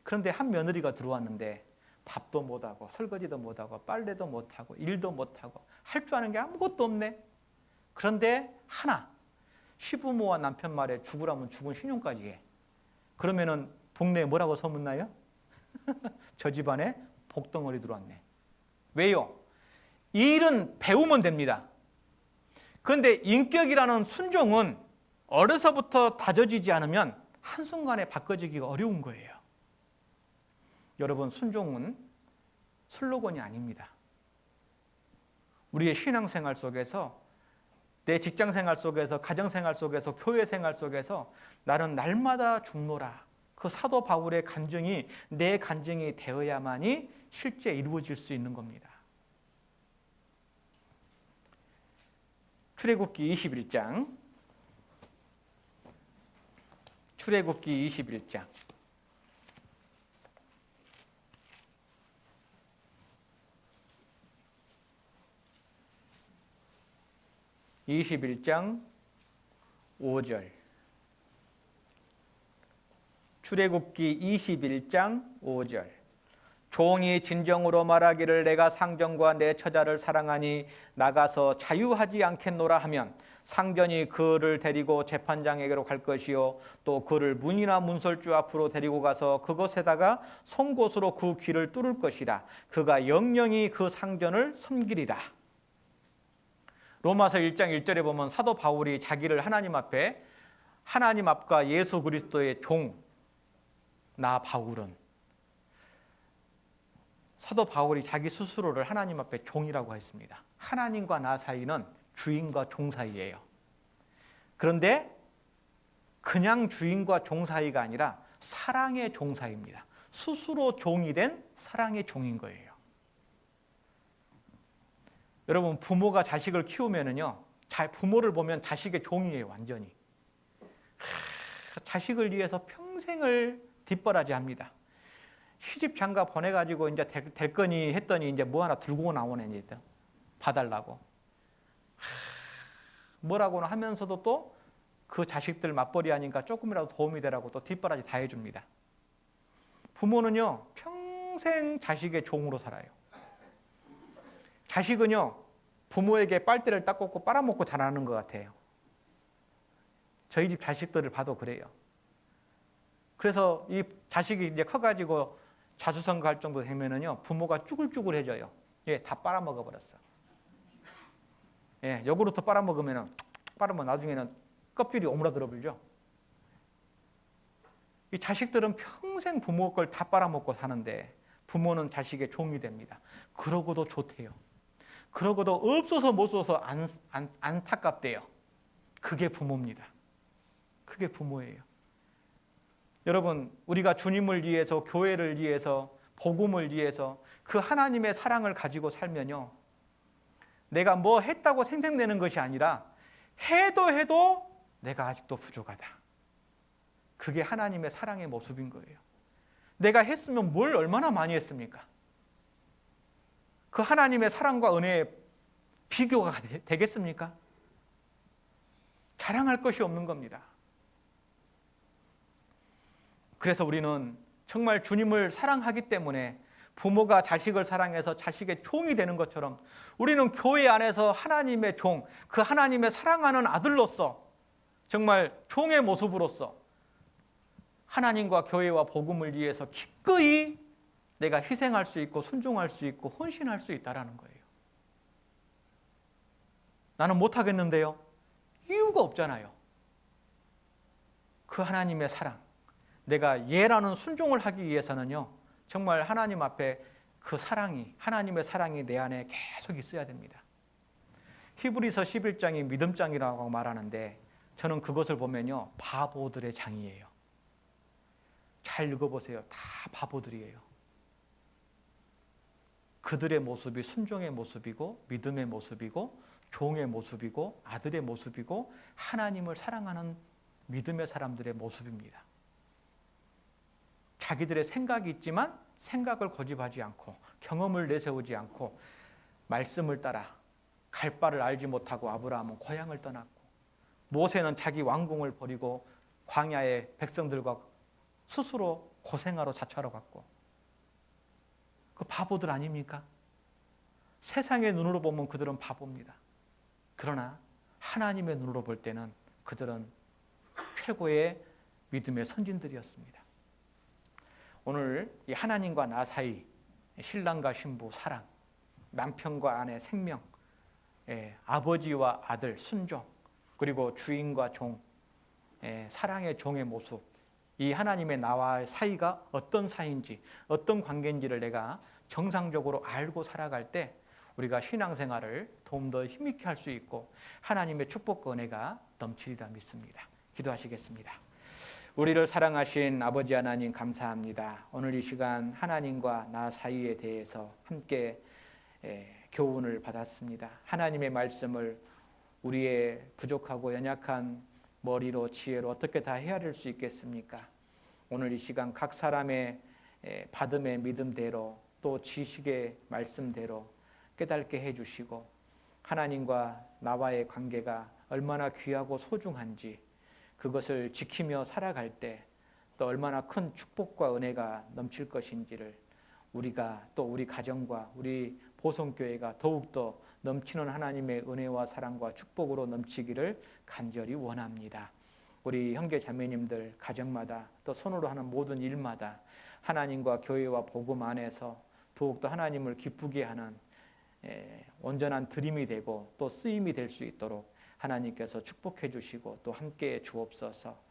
그런데 한 며느리가 들어왔는데 밥도 못하고 설거지도 못하고 빨래도 못하고 일도 못하고 할 줄 아는 게 아무것도 없네. 그런데 하나, 시부모와 남편 말에 죽으라면 죽은 신용까지 해. 그러면은 동네에 뭐라고 소문나요? 저 집안에 복덩어리 들어왔네. 왜요? 이 일은 배우면 됩니다. 그런데 인격이라는 순종은 어려서부터 다져지지 않으면 한순간에 바꿔지기가 어려운 거예요. 여러분, 순종은 슬로건이 아닙니다. 우리의 신앙생활 속에서, 내 직장생활 속에서, 가정생활 속에서, 교회생활 속에서 나는 날마다 죽노라. 그 사도 바울의 간증이 내 간증이 되어야만이 실제 이루어질 수 있는 겁니다. 출애굽기 21장. 출애굽기 21장. 21장 5절. 출애굽기 21장 5절. 종이 진정으로 말하기를 내가 상전과 내 처자를 사랑하니 나가서 자유하지 않겠노라 하면 상전이 그를 데리고 재판장에게로 갈 것이요 또 그를 문이나 문설주 앞으로 데리고 가서 그것에다가 송곳으로 그 귀를 뚫을 것이라. 그가 영영이 그 상전을 섬기리라. 로마서 1장 1절에 보면 사도 바울이 자기를 하나님 앞과 예수 그리스도의 종, 나 바울은, 사도 바울이 자기 스스로를 하나님 앞에 종이라고 했습니다. 하나님과 나 사이는 주인과 종 사이예요. 그런데 그냥 주인과 종 사이가 아니라 사랑의 종 사이입니다. 스스로 종이 된 사랑의 종인 거예요. 여러분, 부모가 자식을 키우면은요, 부모를 보면 자식의 종이에요, 완전히. 자식을 위해서 평생을 뒷바라지합니다. 시집 장가 보내가지고 이제 될 거니 했더니 이제 뭐 하나 들고 나오네, 이제 봐달라고. 뭐라고는 하면서도 또 그 자식들 맞벌이 하니까 조금이라도 도움이 되라고 또 뒷바라지 다 해줍니다. 부모는요, 평생 자식의 종으로 살아요. 자식은요, 부모에게 빨대를 딱 꽂고 빨아먹고 자라는 것 같아요. 저희 집 자식들을 봐도 그래요. 그래서 이 자식이 이제 커가지고 자수성가 할 정도 되면은요, 부모가 쭈글쭈글해져요. 예, 다 빨아먹어 버렸어. 예, 요구르트 빨아먹으면 나중에는 껍질이 오므라들어 불죠. 이 자식들은 평생 부모 걸 다 빨아먹고 사는데 부모는 자식의 종이 됩니다. 그러고도 좋대요. 그러고도 없어서 못 써서 안타깝대요. 그게 부모입니다. 그게 부모예요. 여러분, 우리가 주님을 위해서, 교회를 위해서, 복음을 위해서 그 하나님의 사랑을 가지고 살면요, 내가 뭐 했다고 생색내는 것이 아니라 해도 내가 아직도 부족하다. 그게 하나님의 사랑의 모습인 거예요. 내가 했으면 뭘 얼마나 많이 했습니까? 그 하나님의 사랑과 은혜에 비교가 되겠습니까? 자랑할 것이 없는 겁니다. 그래서 우리는 정말 주님을 사랑하기 때문에 부모가 자식을 사랑해서 자식의 종이 되는 것처럼 우리는 교회 안에서 하나님의 종, 그 하나님의 사랑하는 아들로서 정말 종의 모습으로서 하나님과 교회와 복음을 위해서 기꺼이 내가 희생할 수 있고 순종할 수 있고 헌신할 수 있다는 거예요. 나는 못하겠는데요. 이유가 없잖아요. 그 하나님의 사랑, 내가 예라는 순종을 하기 위해서는요, 정말 하나님 앞에 그 사랑이, 하나님의 사랑이 내 안에 계속 있어야 됩니다. 히브리서 11장이 믿음장이라고 말하는데 저는 그것을 보면요, 바보들의 장이에요. 잘 읽어보세요. 다 바보들이에요. 그들의 모습이 순종의 모습이고 믿음의 모습이고 종의 모습이고 아들의 모습이고 하나님을 사랑하는 믿음의 사람들의 모습입니다. 자기들의 생각이 있지만 생각을 고집하지 않고 경험을 내세우지 않고 말씀을 따라 갈 바를 알지 못하고 아브라함은 고향을 떠났고 모세는 자기 왕궁을 버리고 광야의 백성들과 스스로 고생하러 자처하러 갔고 그 바보들 아닙니까? 세상의 눈으로 보면 그들은 바보입니다. 그러나 하나님의 눈으로 볼 때는 그들은 최고의 믿음의 선진들이었습니다. 오늘 이 하나님과 나 사이, 신랑과 신부 사랑, 남편과 아내 생명, 아버지와 아들 순종, 그리고 주인과 종, 사랑의 종의 모습, 이 하나님의 나와의 사이가 어떤 사이인지, 어떤 관계인지를 내가 정상적으로 알고 살아갈 때 우리가 신앙생활을 좀 더 힘있게 할 수 있고 하나님의 축복과 은혜가 넘치리라 믿습니다. 기도하시겠습니다. 우리를 사랑하신 아버지 하나님 감사합니다. 오늘 이 시간 하나님과 나 사이에 대해서 함께 교훈을 받았습니다. 하나님의 말씀을 우리의 부족하고 연약한 머리로 지혜로 어떻게 다 헤아릴 수 있겠습니까? 오늘 이 시간 각 사람의 받음의 믿음대로 또 지식의 말씀대로 깨닫게 해주시고 하나님과 나와의 관계가 얼마나 귀하고 소중한지 그것을 지키며 살아갈 때 또 얼마나 큰 축복과 은혜가 넘칠 것인지를 우리가 또 우리 가정과 우리 보성교회가 더욱더 넘치는 하나님의 은혜와 사랑과 축복으로 넘치기를 간절히 원합니다. 우리 형제 자매님들 가정마다 또 손으로 하는 모든 일마다 하나님과 교회와 복음 안에서 더욱더 하나님을 기쁘게 하는 온전한 드림이 되고 또 쓰임이 될 수 있도록 하나님께서 축복해 주시고 또 함께해 주옵소서.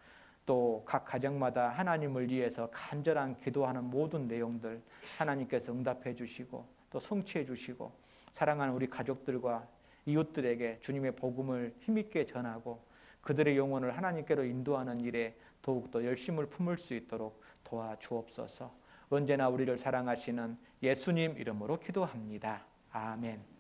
또 각 가정마다 하나님을 위해서 간절한 기도하는 모든 내용들 하나님께서 응답해 주시고 또 성취해 주시고 사랑하는 우리 가족들과 이웃들에게 주님의 복음을 힘있게 전하고 그들의 영혼을 하나님께로 인도하는 일에 더욱더 열심을 품을 수 있도록 도와주옵소서. 언제나 우리를 사랑하시는 예수님 이름으로 기도합니다. 아멘.